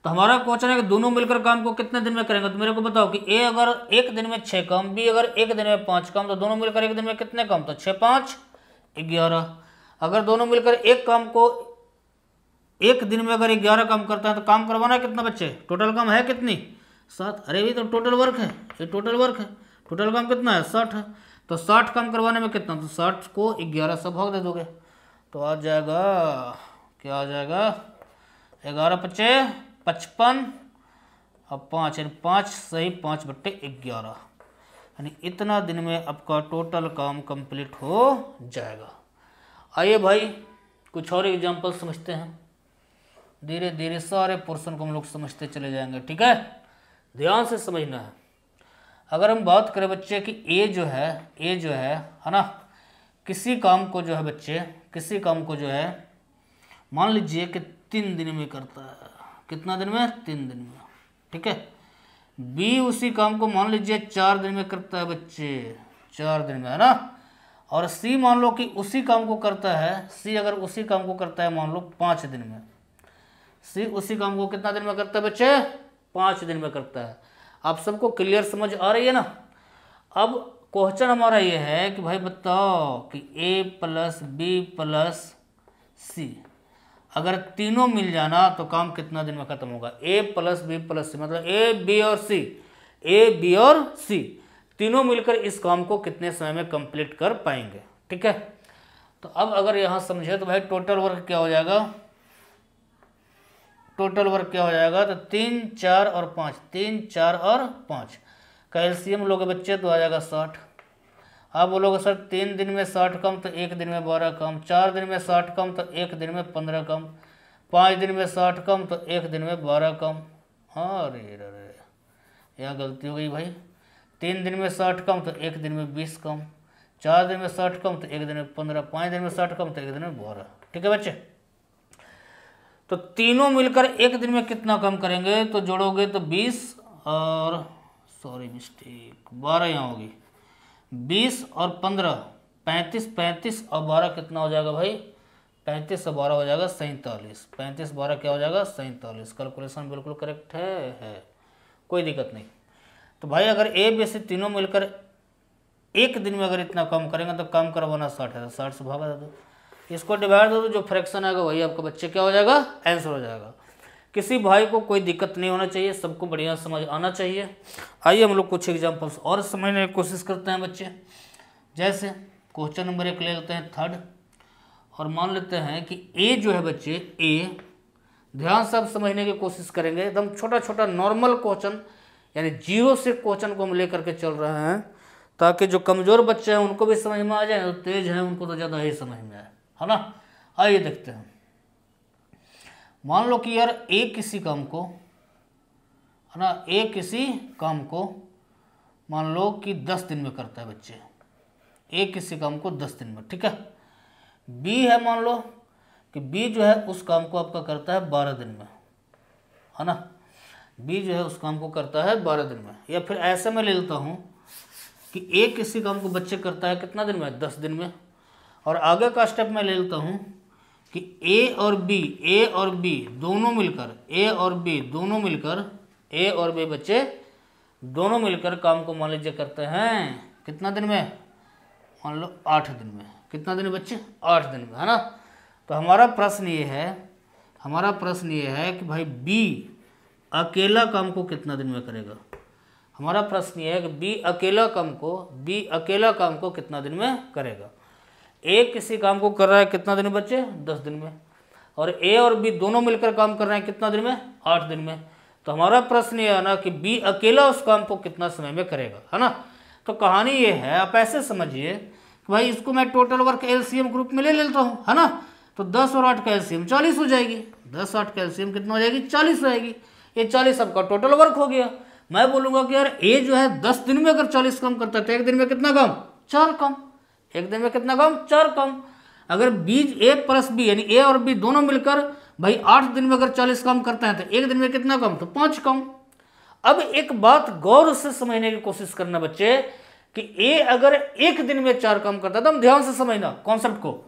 तो हमारा क्वेश्चन है कि दोनों मिलकर काम को कितने दिन में करेंगे। तो मेरे को बताओ कि ए अगर एक दिन में 6 काम, बी अगर एक दिन में 5 काम, तो दोनों मिलकर एक दिन में कितने काम? तो 6 5 11। अगर दोनों मिलकर एक काम को एक दिन में अगर 11 काम करता है तो काम करवाना है कितना बच्चे? टोटल काम है कितनी? 7। अरे भी तो टोटल वर्क है, ये टोटल वर्क है। टोटल काम कितना है? 60 है। तो 60 काम करवाने में कितना? तो 60 को 11 से भाग दे दोगे तो आ जाएगा, क्या आ जाएगा? 11 पच्चे 55 और 5 यानी 5 सही 5/11 यानी इतना दिन में आपका टोटल काम कंप्लीट हो जाएगा। आइए भाई कुछ और एग्जाम्पल समझते हैं। धीरे धीरे सारे पोर्शन को हम लोग समझते चले जाएंगे, ठीक है। ध्यान से समझना है। अगर हम बात करें बच्चे कि ए जो है ना, किसी काम को जो है बच्चे मान लीजिए कि 3 दिन में करता है। कितना दिन में? 3 दिन में, ठीक है। बी उसी काम को मान लीजिए 4 दिन में करता है बच्चे, 4 दिन में, है ना। और सी मान लो कि उसी काम को करता है, सी अगर उसी काम को करता है मान लो 5 दिन में। सी उसी काम को कितना दिन में करता है बच्चे? 5 दिन में करता है। आप सबको क्लियर समझ आ रही है ना। अब क्वेश्चन हमारा ये है कि भाई बताओ कि ए प्लस बी प्लस सी अगर तीनों मिल जाना तो काम कितना दिन में खत्म होगा? ए प्लस बी प्लस सी मतलब ए बी और सी तीनों मिलकर इस काम को कितने समय में कंप्लीट कर पाएंगे, ठीक है। तो अब अगर यहाँ समझे तो भाई टोटल वर्क क्या हो जाएगा? तो 3 4 और 5 का एलसीएम लोगे बच्चे तो आ जाएगा 60। आप बोलोगे सर 3 दिन में 60 कम तो एक दिन में 12 कम, 4 दिन में 60 कम तो एक दिन में 15 कम, 5 दिन में 60 कम तो एक दिन में 12 कम। अरे यहाँ गलती हो गई भाई। 3 दिन में 60 कम तो एक दिन में 20 कम, 4 दिन में 60 कम तो एक दिन में 15, 5 दिन में 60 कम तो एक दिन में 12, ठीक है बच्चे। तो तीनों मिलकर एक दिन में कितना कम करेंगे? तो जोड़ोगे तो 20 और 12 यहाँ होगी, 20 और 15 35 और 12 कितना हो जाएगा भाई? 35 और 12 हो जाएगा 47। 35 12 क्या हो जाएगा? 47। कैलकुलेशन बिल्कुल करेक्ट है, कोई दिक्कत नहीं। तो भाई अगर ए बी सी तीनों मिलकर एक दिन में अगर इतना कम करेंगे तो काम करवाना 60 है, 60 से भागा दो, इसको डिवाइड दो तो जो फ्रैक्शन आएगा वही आपका बच्चे क्या हो जाएगा? आंसर हो जाएगा। किसी भाई को कोई दिक्कत नहीं होना चाहिए, सबको बढ़िया समझ आना चाहिए। आइए हम लोग कुछ एग्जांपल्स और समझने की कोशिश करते हैं बच्चे। जैसे क्वेश्चन नंबर 1 ले लेते हैं 3rd और मान लेते हैं कि ए जो है बच्चे ए, ध्यान से आप समझने की कोशिश करेंगे। एकदम छोटा छोटा नॉर्मल क्वेश्चन यानी 0 से क्वेश्चन को हम लेकर के चल रहे हैं ताकि जो कमज़ोर बच्चे हैं उनको भी समझ में आ जाए और तेज हैं उनको तो ज़्यादा ही समझ में आए, है ना। आइए देखते हैं। मान लो कि यार ए किसी काम को, है ना, ए किसी काम को मान लो कि 10 दिन में करता है बच्चे, ए किसी काम को 10 दिन में, ठीक है। बी है, मान लो कि बी जो है उस काम को आपका करता है 12 दिन में, है ना। बी जो है उस काम को करता है 12 दिन में। या फिर ऐसे में ले लेता हूँ कि ए किसी काम को बच्चे करता है कितना दिन में, 10 दिन में। और आगे का स्टेप मैं ले लेता हूँ कि ए और बी दोनों मिलकर, ए और बी दोनों मिलकर, ए और बी बच्चे दोनों मिलकर काम को मान लीजिए करते हैं कितना दिन में, मान लो 8 दिन में। कितना दिन बच्चे, 8 दिन में, है ना। तो हमारा प्रश्न ये है कि भाई बी अकेला काम को कितना दिन में करेगा। हमारा प्रश्न ये है कि बी अकेला काम को कितना दिन में करेगा। ए किसी काम को कर रहा है कितना दिन में बच्चे, 10 दिन में। और ए और बी दोनों मिलकर काम कर रहे हैं कितना दिन में, 8 दिन में। तो हमारा प्रश्न ये है ना कि बी अकेला उस काम को कितना समय में करेगा, है ना। तो कहानी ये है, आप ऐसे समझिए कि भाई इसको मैं टोटल वर्क एलसीएम ग्रुप में ले लेता हूँ, है ना। तो 10 और 8 का एलसीएम 40 हो जाएगी। 10 8 का एलसीएम कितना हो जाएगी, 40 हो जाएगी। ये 40 आपका टोटल वर्क हो गया। मैं बोलूँगा कि यार ए जो है 10 दिन में अगर 40 काम करता है तो एक दिन में कितना काम, 4 काम। एक दिन में कितना काम, 4 काम। अगर बी ए प्लस बी यानी ए और बी दोनों मिलकर भाई 8 दिन में अगर 40 काम करते हैं तो एक दिन में कितना काम, तो 5 काम। अब एक बात गौर से समझने की कोशिश करना बच्चे कि ए अगर एक दिन में 4 काम करता है, तो हम ध्यान से समझना कॉन्सेप्ट को।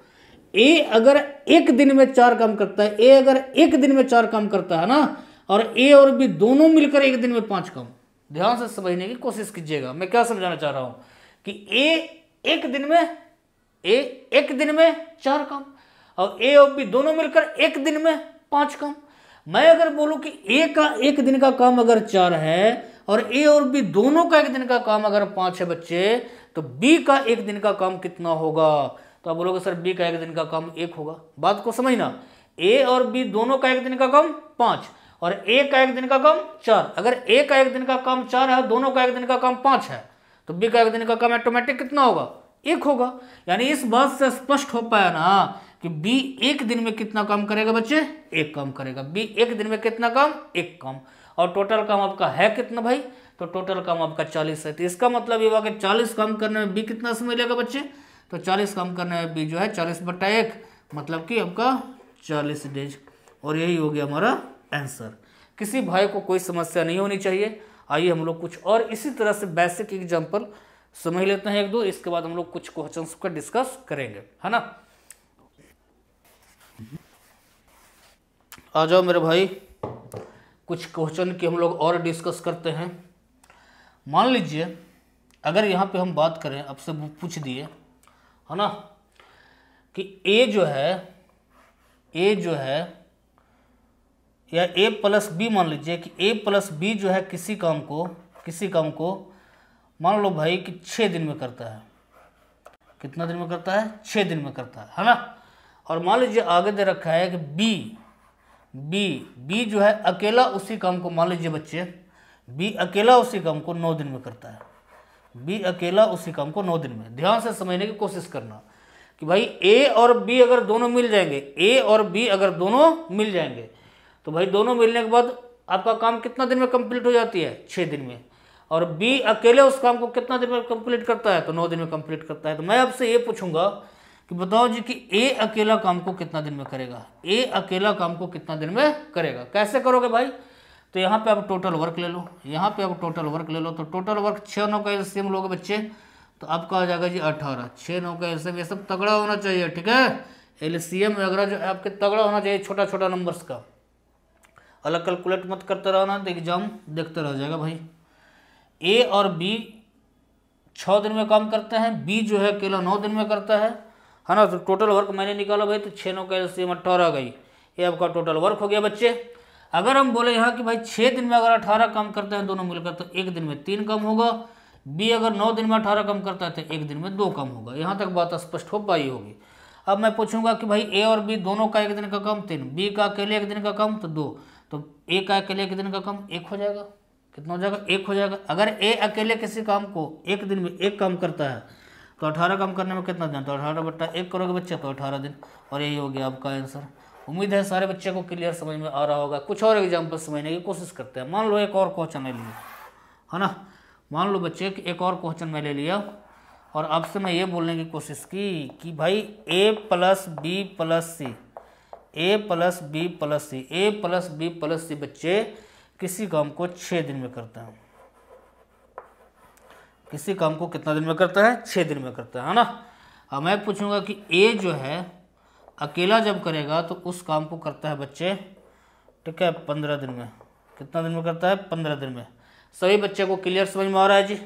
ए अगर एक दिन में 4 काम करता है, ए अगर एक दिन में 4 काम करता है ना, और ए और बी दोनों मिलकर एक दिन में 5 काम। ध्यान से समझने की कोशिश कीजिएगा मैं क्या समझाना चाह रहा हूं कि ए एक दिन में 4 काम और ए और बी दोनों मिलकर एक दिन में 5 काम। मैं अगर बोलूं कि ए का एक दिन का काम अगर 4 है और ए और बी दोनों का एक दिन का काम अगर 5 है बच्चे, तो बी का एक दिन का काम कितना होगा। तो आप बोलोगे सर बी का एक दिन का काम 1 होगा। बात को समझना, ए और बी दोनों का एक दिन का काम 5 और ए का एक दिन का काम 4। अगर ए का एक दिन का काम 4 है, दोनों का एक दिन का काम 5 है, तो बी का एक दिन का काम ऑटोमेटिक कितना होगा, 1 होगा। यानी इस बात से स्पष्ट हो पाया ना कि बी एक दिन में कितना काम करेगा बच्चे, 1 काम करेगा। बी एक दिन में कितना काम, 1 काम। और टोटल काम आपका है कितना भाई, तो टोटल काम आपका 40 है। तो इसका मतलब ये हुआ कि 40 काम करने में बी कितना समय लेगा बच्चे, तो 40 काम करने में बी जो है 40/1 मतलब कि आपका 40 डेज। और यही हो गया हमारा आंसर। किसी भाई को कोई समस्या नहीं होनी चाहिए। आइए हम लोग कुछ और इसी तरह से बेसिक एग्जाम्पल समझ लेते हैं 1-2, इसके बाद हम लोग कुछ क्वेश्चंस का डिस्कस करेंगे, है ना। आ जाओ मेरे भाई, कुछ क्वेश्चन की हम लोग और डिस्कस करते हैं। मान लीजिए अगर यहाँ पे हम बात करें, आपसे पूछ दिए, है ना, कि ए जो है या ए प्लस बी, मान लीजिए कि ए प्लस बी जो है किसी काम को मान लो भाई कि 6 दिन में करता है। कितना दिन में करता है, 6 दिन में करता है ना। और मान लीजिए आगे दे रखा है कि बी जो है अकेला उसी काम को, मान लीजिए बच्चे बी अकेला उसी काम को 9 दिन में करता है। बी अकेला उसी काम को 9 दिन में। ध्यान से समझने की कोशिश करना कि भाई ए और बी अगर दोनों मिल जाएंगे, तो भाई दोनों मिलने के बाद आपका काम कितना दिन में कंप्लीट हो जाती है, 6 दिन में। और बी अकेले उस काम को कितना दिन में कंप्लीट करता है, तो 9 दिन में कंप्लीट करता है। तो मैं आपसे ये पूछूंगा कि बताओ जी कि ए अकेला काम को कितना दिन में करेगा, ए अकेला काम को कितना दिन में करेगा। कैसे करोगे भाई, तो यहाँ पे आप टोटल वर्क ले लो, तो टोटल वर्क 6 9 का एलसीएम लोगे बच्चे, तो आपका आ जाएगा जी 18। 6 9 का एलसीएम, ये सब तगड़ा होना चाहिए, ठीक है। एलसीएम वगैरह जो आपके तगड़ा होना चाहिए, छोटा छोटा नंबर्स का। अलग कैलकुलेट मत करते रहना, तो एग्जाम देखते रह जाएगा भाई। ए और बी 6 दिन में काम करते हैं, बी जो है अकेला 9 दिन में करता है ना। तो टोटल वर्क मैंने निकाला भाई, तो 6 9 का एलसीएम 18 गई, ये आपका टोटल वर्क हो गया बच्चे। अगर हम बोले यहाँ कि भाई 6 दिन में अगर 18 काम करते हैं दोनों मिलकर, तो एक दिन में 3 काम होगा। बी अगर 9 दिन में 18 काम करता है तो एक दिन में 2 काम होगा। यहाँ तक बात स्पष्ट हो पाई होगी। अब मैं पूछूंगा कि भाई ए और बी दोनों का एक दिन का काम 3, बी का अकेले एक दिन का काम तो 2, तो ए का अकेले एक दिन का काम 1 हो जाएगा। कितना हो जाएगा, 1 हो जाएगा। अगर ए अकेले किसी काम को एक दिन में 1 काम करता है तो 18 काम करने में कितना दिन, तो 18/1 करोगे बच्चे तो 18 दिन, और यही हो गया आपका आंसर। उम्मीद है सारे बच्चे को क्लियर समझ में आ रहा होगा। कुछ और एग्जाम्पल समझने की कोशिश करते हैं। मान लो एक और क्वेश्चन ले लिया, है ना, मान लो बच्चे कि एक और क्वेश्चन मैं ले लिया और आपसे मैं ये बोलने की कोशिश की कि भाई a + b + c, a + b + c, a + b + c बच्चे किसी काम को 6 दिन में करता है। किसी काम को कितना दिन में करता है, 6 दिन में करता है ना। अब मैं पूछूंगा कि ए जो है अकेला जब करेगा तो उस काम को करता है बच्चे, ठीक है, 15 दिन में। कितना दिन में करता है, 15 दिन में। सभी बच्चे को क्लियर समझ में आ रहा है जी।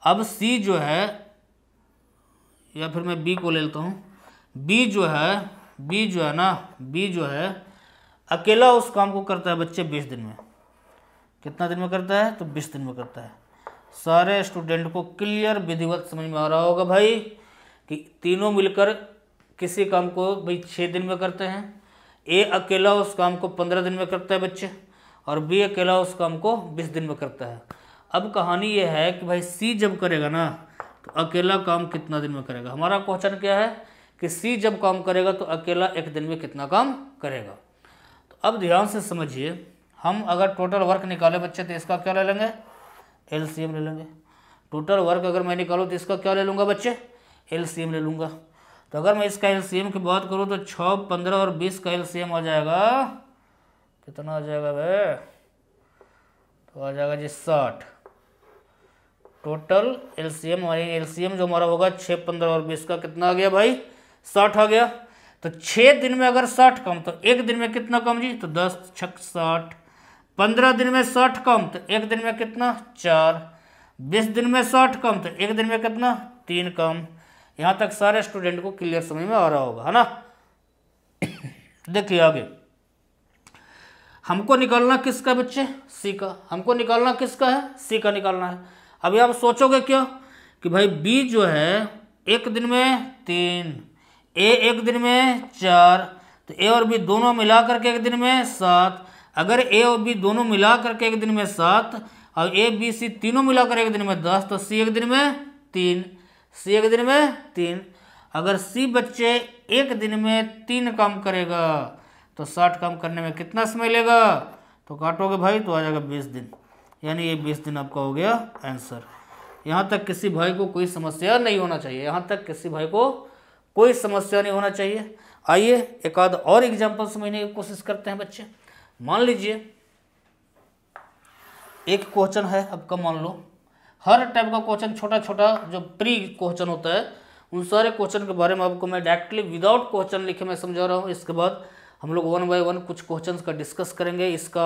अब सी जो है, या फिर मैं बी को ले लेता हूँ, बी जो है ना, बी जो है अकेला उस काम को करता है बच्चे 20 दिन में। कितना दिन में करता है, तो 20 दिन में करता है। सारे स्टूडेंट को क्लियर विधिवत समझ में आ रहा होगा भाई कि तीनों मिलकर किसी काम को भाई 6 दिन में करते हैं। ए अकेला उस काम को 15 दिन में करता है बच्चे, और बी अकेला उस काम को 20 दिन में करता है। अब कहानी ये है कि भाई सी जब करेगा ना तो अकेला काम कितना दिन में करेगा। हमारा क्वेश्चन क्या है कि सी जब काम करेगा तो अकेला 1 दिन में कितना काम करेगा। तो अब ध्यान से समझिए, हम अगर टोटल वर्क निकाले बच्चे तो इसका क्या ले लेंगे, एलसीएम ले लेंगे। टोटल वर्क अगर मैं निकालूँ तो इसका क्या ले लूँगा बच्चे, एलसीएम ले लूँगा। तो अगर मैं इसका एलसीएम की बात करूँ तो 6, 15 और 20 का एलसीएम आ जाएगा, कितना आ जाएगा भाई, तो आ जाएगा जी 60। टोटल एलसीएम, और एलसीएम जो हमारा होगा 6, 15 और 20 का कितना आ गया भाई, 60 आ गया। तो 6 दिन में अगर 60 कम तो 1 दिन में कितना कम जी, तो 10 6 60। 15 दिन में 60 कम तो 1 दिन में कितना, 4। 20 दिन में 60 कम तो 1 दिन में कितना, 3 कम। यहाँ तक सारे स्टूडेंट को क्लियर समझ में आ रहा होगा, है ना। देखिए आगे हमको निकालना किसका बच्चे, सी का। हमको निकालना किसका है, सी का निकालना है। अभी आप सोचोगे क्या कि भाई बी जो है 1 दिन में 3, ए 1 दिन में 4, तो ए और बी दोनों मिला करके 1 दिन में 7। अगर ए और बी दोनों मिला करके 1 दिन में 7 और ए बी सी तीनों मिलाकर 1 दिन में 10, तो सी 1 दिन में 3, सी 1 दिन में 3। अगर सी बच्चे 1 दिन में 3 काम करेगा तो 60 काम करने में कितना समय लेगा, तो काटोगे भाई तो आ जाएगा 20 दिन, यानी ये 20 दिन आपका हो गया आंसर। यहाँ तक किसी भाई को कोई समस्या नहीं होना चाहिए, यहाँ तक किसी भाई को कोई समस्या नहीं होना चाहिए। आइए एक आध और एग्जाम्पल समझने की कोशिश करते हैं बच्चे। मान लीजिए एक क्वेश्चन है आपका, मान लो हर टाइप का क्वेश्चन, छोटा छोटा जो प्री क्वेश्चन होता है उन सारे क्वेश्चन के बारे में आपको मैं डायरेक्टली विदाउट क्वेश्चन लिखे मैं समझा रहा हूँ। इसके बाद हम लोग 1 बाय 1 कुछ क्वेश्चंस का डिस्कस करेंगे। इसका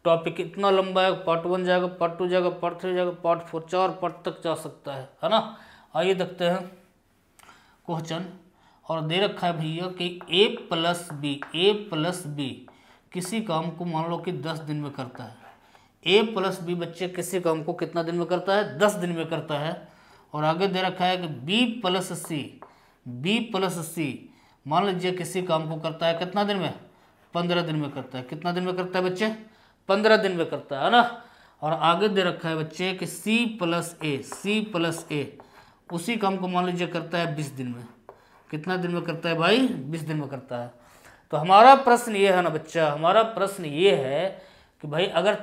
टॉपिक इतना लंबा है, पार्ट 1 जाएगा, पार्ट 2 जाएगा, पार्ट 3 जाएगा, पार्ट 4, 4 पार्ट तक जा सकता है ना। आइए देखते हैं क्वेश्चन। और दे रखा है भैया कि a प्लस बी किसी काम को मान लो कि 10 दिन में करता है। a प्लस बी बच्चे किसी काम को कितना दिन में करता है, 10 दिन में करता है। और आगे दे रखा है कि b प्लस सी मान लीजिए किसी काम को करता है कितना दिन में, 15 दिन में करता है। कितना दिन में करता है बच्चे, 15 दिन में करता है ना। और आगे दे रखा है बच्चे कि सी प्लस ए उसी काम को मान लीजिए करता है 20 दिन में। कितना दिन में करता है भाई, 20 दिन में करता है। तो हमारा प्रश्न ये है ना बच्चा, हमारा प्रश्न ये है कि भाई अगर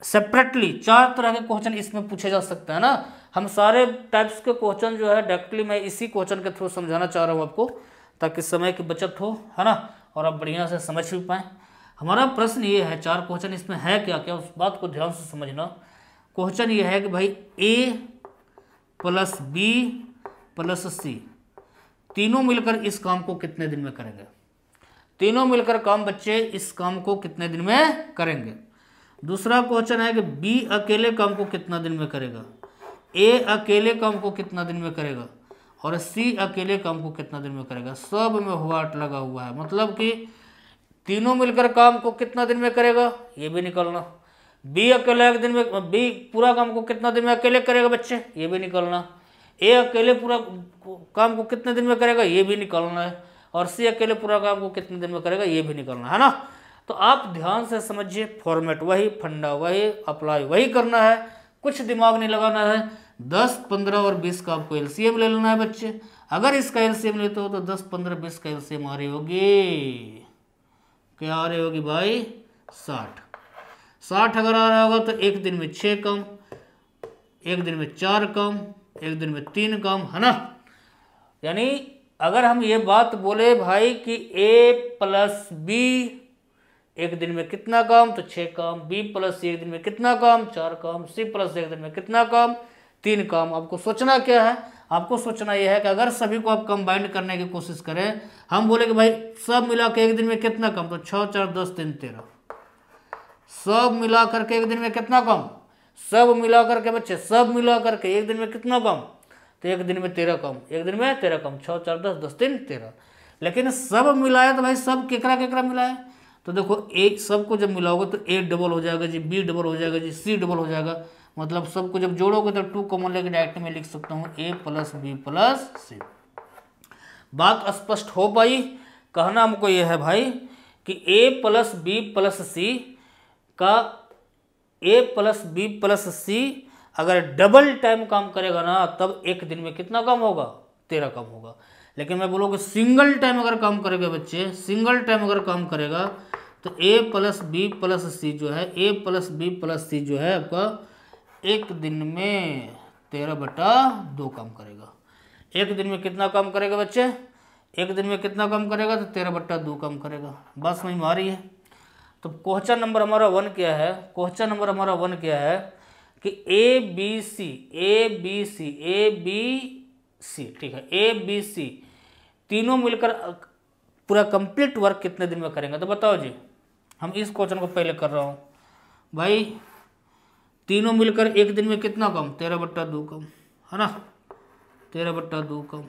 सेपरेटली 4 तरह के क्वेश्चन इसमें पूछे जा सकते हैं ना। हम सारे टाइप्स के क्वेश्चन जो है डायरेक्टली मैं इसी क्वेश्चन के थ्रू समझाना चाह रहा हूँ आपको, ताकि समय की बचत हो, है ना, और आप बढ़िया से समझ भी पाएँ। हमारा प्रश्न ये है, 4 क्वेश्चन इसमें है क्या क्या, उस बात को ध्यान से समझना। क्वेश्चन ये है कि भाई a प्लस बी प्लस सी तीनों मिलकर इस काम को कितने दिन में करेंगे। तीनों मिलकर काम बच्चे इस काम को कितने दिन में करेंगे। दूसरा क्वेश्चन है कि बी अकेले काम को कितना दिन में करेगा, ए अकेले काम को कितना दिन में करेगा, और सी अकेले काम को कितना दिन में करेगा। सब में व्हाट लगा हुआ है, मतलब कि तीनों मिलकर काम को कितना दिन में करेगा ये भी निकालना। बी अकेले 1 दिन में, बी पूरा काम को कितना दिन में अकेले करेगा बच्चे ये भी निकालना। ए अकेले पूरा काम को कितने दिन में करेगा ये भी निकालना है। और सी अकेले पूरा काम को कितने दिन में करेगा ये भी निकालना है ना। तो आप ध्यान से समझिए, फॉर्मेट वही, फंडा वही, अप्लाई वही करना है, कुछ दिमाग नहीं लगाना है। 10, 15 और 20 का आपको एलसीएम ले लेना है बच्चे। अगर इसका एलसीएम लेते हो तो 10, 15, 20 का एलसीएम आ रही होगी, क्या आ रही होगी भाई? 60। 60 अगर आ रहा होगा तो एक दिन में 6 कम, एक दिन में 4 कम, एक दिन में 3 कम, है ना। यानी अगर हम ये बात बोले भाई कि ए प्लस बी एक दिन में कितना कम, तो 6 कम। बी प्लस सी एक दिन में कितना कम, 4 कम। सी प्लस एक दिन में कितना कम, 3 कम। आपको सोचना क्या है? आपको सोचना यह है कि अगर सभी को आप कंबाइंड करने की कोशिश करें, हम बोले कि भाई सब मिला के एक दिन में कितना कम, तो 6, 4, 10, 3, 13। सब मिला करके एक दिन में कितना कम, सब मिला करके बच्चे, सब मिला करके एक दिन में कितना कम, तो एक दिन में 13 कम, एक दिन में 13 कम। 6, 4, 10, 10, 3, 13। लेकिन सब मिलाया तो भाई सब केकरा केकरा मिलाया, तो देखो एक सबको जब मिलाओगे तो ए डबल हो जाएगा जी, बी डबल हो जाएगा जी, सी डबल हो जाएगा। मतलब सबको जब जोड़ोगे तो 2 कॉमन लेके डायरेक्ट में लिख सकता हूँ ए प्लस बी प्लस सी। बात स्पष्ट हो पाई? कहना हमको यह है भाई कि ए प्लस बी प्लस सी का, ए प्लस बी प्लस सी अगर डबल टाइम काम करेगा ना, तब एक दिन में कितना कम होगा, 13 कम होगा। लेकिन मैं बोलूँगा सिंगल टाइम अगर काम करेगा बच्चे, सिंगल टाइम अगर काम करेगा तो ए प्लस बी प्लस सी जो है, ए प्लस बी प्लस सी जो है आपका एक दिन में 13/2 काम करेगा। एक दिन में कितना काम करेगा बच्चे? एक दिन में कितना काम करेगा, तो 13/2 काम करेगा। बात समझ में आ रही है? तो क्वेश्चन नंबर हमारा 1 क्या है? क्वेश्चन नंबर हमारा 1 क्या है कि A B C, A B C, A B C, ठीक है, ए बी सी तीनों मिलकर पूरा कंप्लीट वर्क कितने दिन में करेंगे? तो बताओ जी। हम इस क्वेश्चन को पहले कर रहा हूँ भाई, तीनों मिलकर एक दिन में कितना कम, 13/2 कम, है ना, 13/2 कम।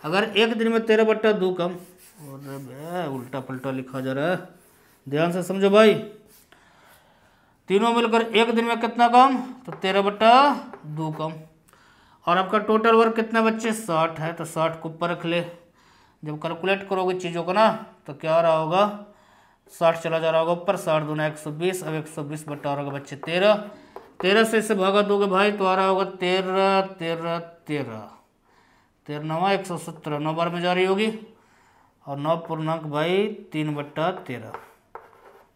अगर एक दिन में 13/2 कम, और उल्टा पलटा लिखा जा रहा है, ध्यान से समझो भाई। तीनों मिलकर एक दिन में कितना कम, तो 13/2 कम। और आपका टोटल वर्क कितना बच्चे, 60 है, तो 60 को ऊपर रख ले। जब कैलकुलेट करोगे चीज़ों को ना, तो क्या आ रहा होगा, 60 चला जा रहा होगा ऊपर, 60 दूना 120। अब 120 बटा होगा बच्चे 13। 13 से इसे भागा दोगे भाई तो आ रहा होगा 13, 13, 13, 13 9 117, 9 बार में जा रही होगी। और 9 पूर्णांक भाई 3/13,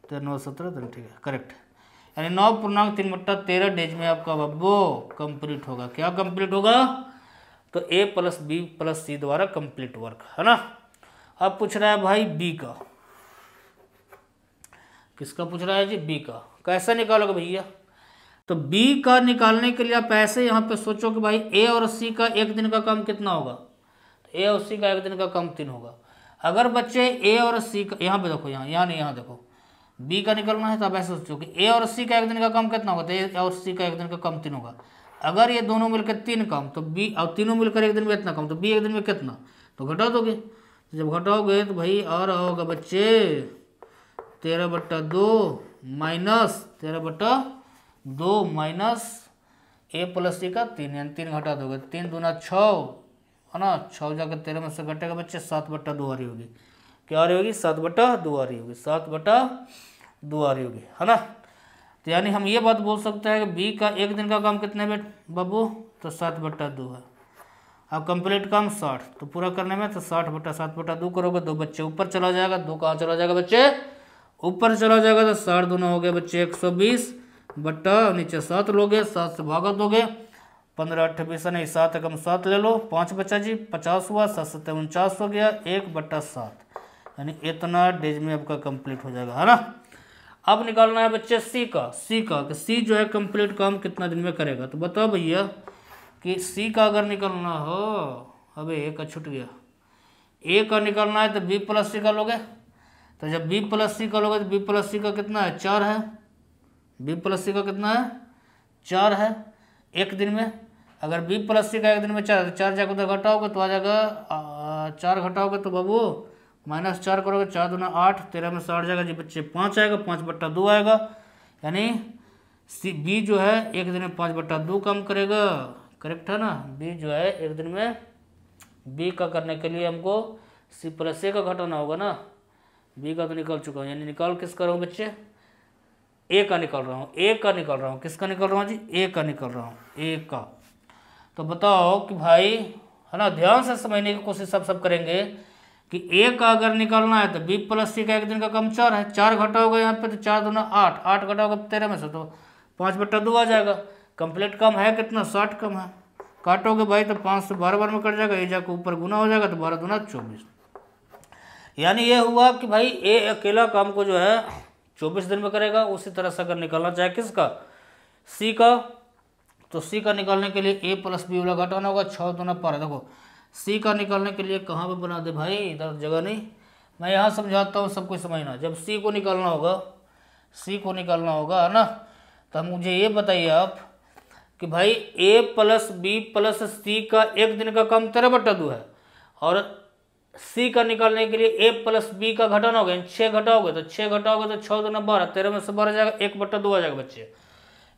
13 9 17, ठीक है, करेक्ट। यानी 9 पूर्णांक 3/13 डेज में आपका बब्बो कंप्लीट होगा। क्या कंप्लीट होगा, तो ए प्लस बी प्लस सी द्वारा कंप्लीट वर्क, है ना। अब पूछ रहा है भाई बी का, किसका पूछ रहा है जी, बी का। कैसे निकालोगे भैया, तो बी का निकालने के लिए आप ऐसे यहाँ पे सोचो कि भाई ए और सी का एक दिन का काम कितना होगा, तो ए और सी का एक दिन का काम 3 होगा। अगर बच्चे ए और सी का, यहाँ पे देखो, यहाँ नहीं, यहाँ देखो, बी का निकलना है तो आप ऐसे सोचो कि ए और सी का एक दिन का काम कितना होगा, तो ए और सी का एक दिन का काम 3 होगा। अगर ये दोनों मिलकर 3 काम, तो बी, और तीनों मिलकर एक दिन में इतना काम, तो बी एक दिन में कितना, तो घटा दोगे। तो जब घटाओगे तो भाई आ रहा होगा बच्चे 13/2 माइनस 13/2 माइनस ए प्लस सी का 3, यानी 3 घटा दोगे, 3 दूना 6, है ना, 6 जाकर 13 में से घटेगा बच्चे 7/2 आ रही होगी। क्या आ रही होगी, 7/2 आ रही होगी, 7/2 आ रही होगी, है ना। तो यानी हम ये बात बोल सकते हैं कि बी का एक दिन का काम कितने बेट बाबू, तो 7/2 है। अब कंप्लीट काम 60, तो पूरा करने में तो 60/7/2 करोगे, 2 बच्चे ऊपर चला जाएगा। 2 कहाँ चला जाएगा बच्चे, ऊपर चला जाएगा। तो 60 दूना हो गया बच्चे 120 बट्टा नीचे 7 लोगे, 7 से भागा दोगे, 15 8 20 नहीं, 7 एकम 7 ले लो, 5 बचा जी, 50 हुआ, 7 7 49 हो गया, 1/7, यानी इतना डेज में आपका कंप्लीट हो जाएगा, है ना। अब निकालना है बच्चे सी का, कि सी जो है कंप्लीट काम कितना दिन में करेगा। तो बताओ भैया कि सी का अगर निकालना हो, अबे ए का छूट गया, ए का निकालना है तो बी प्लस सी का लोगे। तो जब बी प्लस सी का लोगे तो बी प्लस सी का कितना है, 4 है। बी प्लस सी का कितना है, 4 है एक दिन में। अगर बी प्लस सी का एक दिन में 4 है, तो 4 जाकर उधर घटाओगे तो आ जाएगा 4 घटाओगे तो बाबू -4 करोगे, 4 दूना 8, 13 में 60 जाएगा जी बच्चे 5 आएगा, 5/2 आएगा। यानी सी बी जो है एक दिन में 5/2 काम करेगा, करेक्ट है ना। बी जो है एक दिन में, बी का करने के लिए हमको सी प्लस ए का घटाना होगा ना। बी का तो निकल चुका हूँ, यानी निकाल किसका रहा हूँ बच्चे, ए का निकल रहा हूँ, ए का निकल रहा हूँ, किसका निकल रहा हूँ जी, ए का निकल रहा हूँ, ए का। तो बताओ कि भाई, है ना, ध्यान से समझने की कोशिश सब करेंगे कि ए का अगर निकालना है तो बी प्लस सी का एक दिन का कम 4 है, 4 घटाओगे यहाँ पे तो 4 दूना 8, 8 घटाओगे 13 में से तो 5/2 आ जाएगा। कंप्लीट कम है कितना, 60 कम है। काटोगे भाई तो 5 से 12 बार में कट जाएगा, ए जाकर ऊपर गुना हो जाएगा तो 12 दूना 24। यानी ये हुआ कि भाई ए अकेला काम को जो है 24 दिन में करेगा। उसी तरह से अगर निकालना चाहे किसका, सी का, तो सी का निकालने के लिए ए प्लस बी वाला घटाना होगा, 6 दूना 12। देखो सी का निकालने के लिए कहाँ पे बना दे भाई, इधर जगह नहीं, मैं यहाँ समझाता हूँ, सब कुछ समझना। जब सी को निकालना होगा, सी को निकालना होगा, है ना, तो मुझे ये बताइए आप कि भाई ए प्लस बी प्लस सी का एक दिन का काम 13/2 है, और सी का निकालने के लिए ए प्लस बी का घटाना होगा, 6 घटाओगे तो 6 घटाओगे तो 6 दूना 12, 13 में से 12 जाएगा, 1/2 आ जाएगा बच्चे।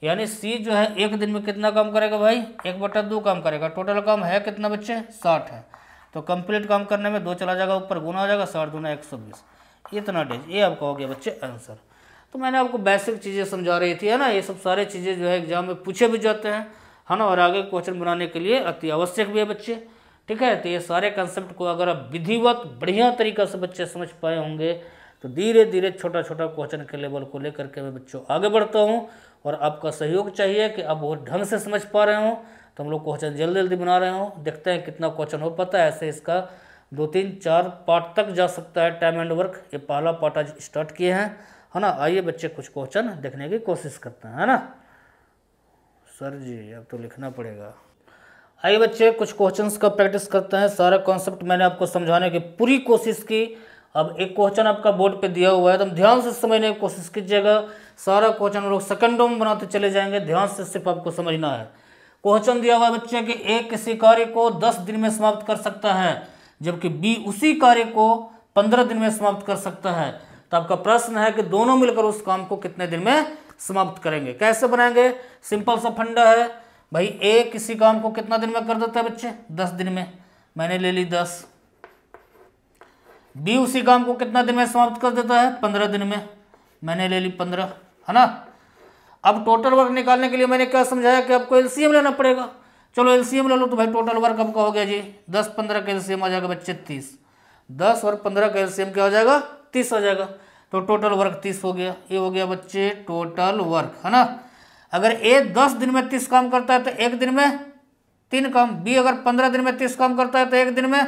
यानी सी जो है एक दिन में कितना काम करेगा भाई, 1/2 काम करेगा। टोटल काम है कितना बच्चे, 60 है। तो कंप्लीट काम करने में 2 चला जाएगा, ऊपर गुना हो जाएगा, 60 दूना 120, इतना डेज। ये आपका हो गया बच्चे आंसर। तो मैंने आपको बेसिक चीज़ें समझा रही थी, है ना, ये सब सारे चीज़ें जो है एग्जाम में पूछे भी जाते हैं, है ना, और आगे क्वेश्चन बनाने के लिए अति आवश्यक भी है बच्चे। ठीक है, तो ये सारे कंसेप्ट को अगर आप विधिवत बढ़िया तरीक़ा से बच्चे समझ पाए होंगे तो धीरे धीरे छोटा छोटा क्वेश्चन के लेवल को लेकर के मैं बच्चों आगे बढ़ता हूँ। और आपका सहयोग चाहिए कि आप बहुत ढंग से समझ पा रहे हो, तो हम लोग क्वेश्चन जल्दी जल्दी बना रहे हो, देखते हैं कितना क्वेश्चन हो पाता है। ऐसे इसका 2 3 4 पार्ट तक जा सकता है टाइम एंड वर्क। ये पहला पार्ट आज स्टार्ट किए हैं, है ना। आइए बच्चे कुछ क्वेश्चन देखने की कोशिश करते हैं, है ना। सर जी अब तो लिखना पड़ेगा। आइए बच्चे कुछ क्वेश्चंस का प्रैक्टिस करते हैं। सारा कॉन्सेप्ट मैंने आपको समझाने की पूरी कोशिश की। अब एक क्वेश्चन आपका बोर्ड पे दिया हुआ है, तो ध्यान से समझने की कोशिश कीजिएगा। सारा क्वेश्चन हम लोग सेकंडों में बनाते चले जाएंगे, ध्यान से सिर्फ आपको समझना है। क्वेश्चन दिया हुआ है बच्चे कि ए किसी कार्य को 10 दिन में समाप्त कर सकता है, जबकि बी उसी कार्य को 15 दिन में समाप्त कर सकता है। तो आपका प्रश्न है कि दोनों मिलकर उस काम को कितने दिन में समाप्त करेंगे। कैसे बनाएंगे, सिंपल सा फंडा है भाई। ए किसी काम को कितना दिन में कर देता है बच्चे, 10 दिन में, मैंने ले ली 10। बी उसी काम को कितना दिन में समाप्त कर देता है, 15 दिन में, मैंने ले ली 15, है ना। अब टोटल वर्क निकालने के लिए मैंने क्या समझाया कि आपको एलसीएम लेना पड़ेगा। चलो एलसीएम ले लो, तो भाई टोटल वर्क आपका हो गया जी 10 15 का एलसीएम आ जाएगा बच्चे 30। 10 और 15 का एलसीएम क्या हो जाएगा, 30 आ जाएगा। तो टोटल वर्क 30 हो गया। ये हो गया बच्चे टोटल वर्क, है ना। अगर ए 10 दिन में 30 काम करता है तो एक दिन में 3 काम। बी अगर 15 दिन में 30 काम करता है तो एक दिन में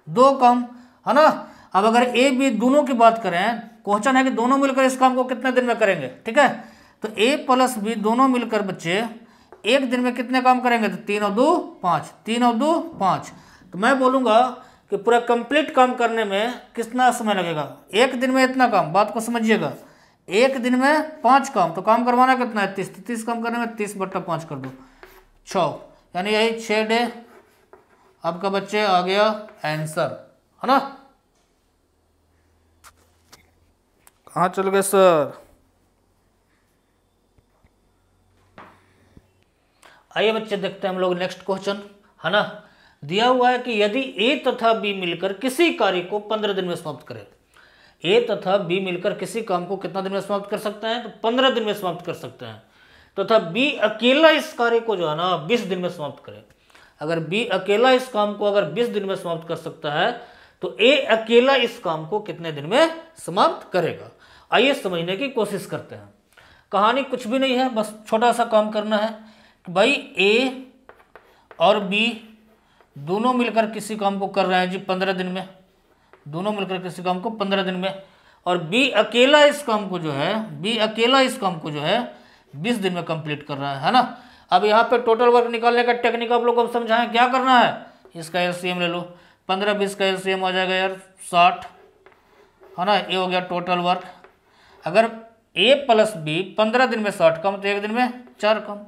2 काम, है ना। अब अगर ए बी दोनों की बात करें, क्वेश्चन है कि दोनों मिलकर इस काम को कितने दिन में करेंगे। ठीक है, तो ए प्लस बी दोनों मिलकर बच्चे एक दिन में कितने काम करेंगे, तो 3 और 2 5, 3 और 2 5। तो मैं बोलूँगा कि पूरा कंप्लीट काम करने में कितना समय लगेगा, एक दिन में इतना काम। बात को समझिएगा, एक दिन में 5 काम, तो काम करवाना कितना है 30। 30 काम करने में 30/5 कर दो 6, यानी यही 6 डे आपका बच्चे आ गया आंसर, है ना। कहाँ चल गए सर। आइए बच्चे देखते हैं हम लोग नेक्स्ट क्वेश्चन, है ना। दिया हुआ है कि यदि ए तथा बी मिलकर किसी कार्य को 15 दिन में समाप्त करें। ए तथा बी मिलकर किसी काम को कितना दिन में समाप्त कर सकते हैं, तो 15 दिन में समाप्त कर सकते हैं। तथा बी अकेला इस कार्य को जो है ना 20 दिन में समाप्त करे। अगर बी अकेला इस काम को अगर 20 दिन में समाप्त कर सकता है, तो ए अकेला इस काम को कितने दिन में समाप्त करेगा। आइए समझने की कोशिश करते हैं। कहानी कुछ भी नहीं है, बस छोटा सा काम करना है कि भाई ए और बी दोनों मिलकर किसी काम को कर रहे हैं जी 15 दिन में, दोनों मिलकर किसी काम को 15 दिन में, और बी अकेला इस काम को जो है, बी अकेला इस काम को जो है 20 दिन में कंप्लीट कर रहा है ना। अब यहाँ पे टोटल वर्क निकालने का टेक्निक आप लोग को समझाएं। क्या करना है, इसका एलसीएम ले लो, 15 20 का एलसीएम आ जाएगा यार 60, है ना। ये हो गया टोटल वर्क। अगर ए प्लस बी 15 दिन में 60 काम, तो एक दिन में 4 काम,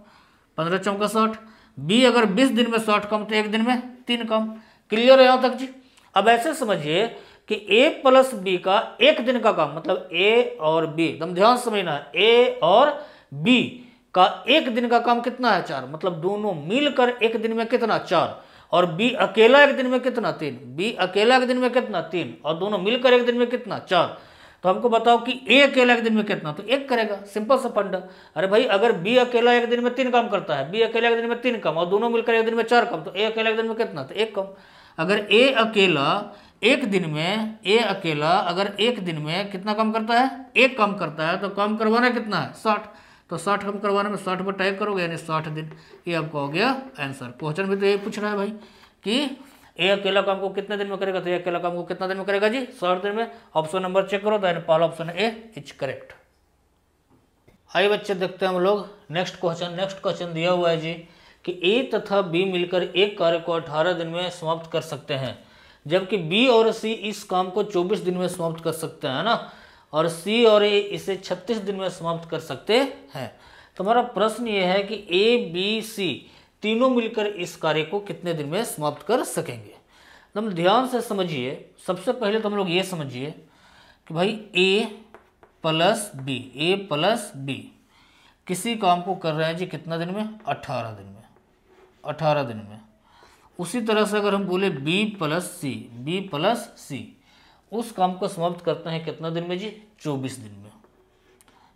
15 चौका 60। बी अगर 20 दिन में 60 काम, तो एक दिन में 3 काम। क्लियर है यहाँ तक जी। अब ऐसे समझिए कि ए प्लस बी का एक दिन का काम, मतलब ए और बी, एकदम ध्यान से समझना है, ए और बी का एक दिन का काम कितना है 4, मतलब दोनों मिलकर एक दिन में कितना 4, और बी अकेला एक दिन में कितना 3, बी अकेला एक दिन में कितना 3, और दोनों मिलकर एक दिन में कितना 4। तो हमको बताओ कि ए अकेला एक दिन में कितना, तो एक करेगा, सिंपल सा फंडा। अरे भाई अगर बी अकेला एक दिन में 3 काम करता है, बी अकेला एक दिन में 3 काम और दोनों मिलकर एक दिन में 4 काम, तो ए अकेला एक दिन में कितना, तो 1 काम। अगर ए अकेला एक दिन में, ए अकेला अगर एक दिन में कितना काम करता है, 1 काम करता है, तो काम करवाना कितना है 60, तो 60 काम करवाने में 60 पर टाइप करोगे यानी 60 दिन। ये आपका हो गया आंसर। क्वेश्चन भी तो ये पूछ रहा है भाई कि ए अकेला काम को कितने दिन में करेगा, तो ए अकेला काम को कितना दिन में करेगा जी, 60 दिन में। ऑप्शन नंबर चेक करो तो यानी पहला ऑप्शन ए इज करेक्ट। आइए बच्चे देखते हैं हम लोग नेक्स्ट क्वेश्चन। नेक्स्ट क्वेश्चन दिया हुआ है जी कि ए तथा बी मिलकर एक कार्य को 18 दिन में समाप्त कर सकते हैं, जबकि बी और सी इस काम को 24 दिन में समाप्त कर सकते हैं ना, और सी और ए इसे 36 दिन में समाप्त कर सकते हैं। तो हमारा प्रश्न ये है कि ए बी सी तीनों मिलकर इस कार्य को कितने दिन में समाप्त कर सकेंगे। तो हम ध्यान से समझिए। सबसे पहले तो हम लोग ये समझिए कि भाई ए प्लस बी किसी काम को कर रहे हैं जी कितना दिन में, 18 दिन में, 18 दिन में। उसी तरह से अगर हम बोले बी प्लस सी उस काम को समाप्त करते हैं कितना दिन में जी, 24 दिन में।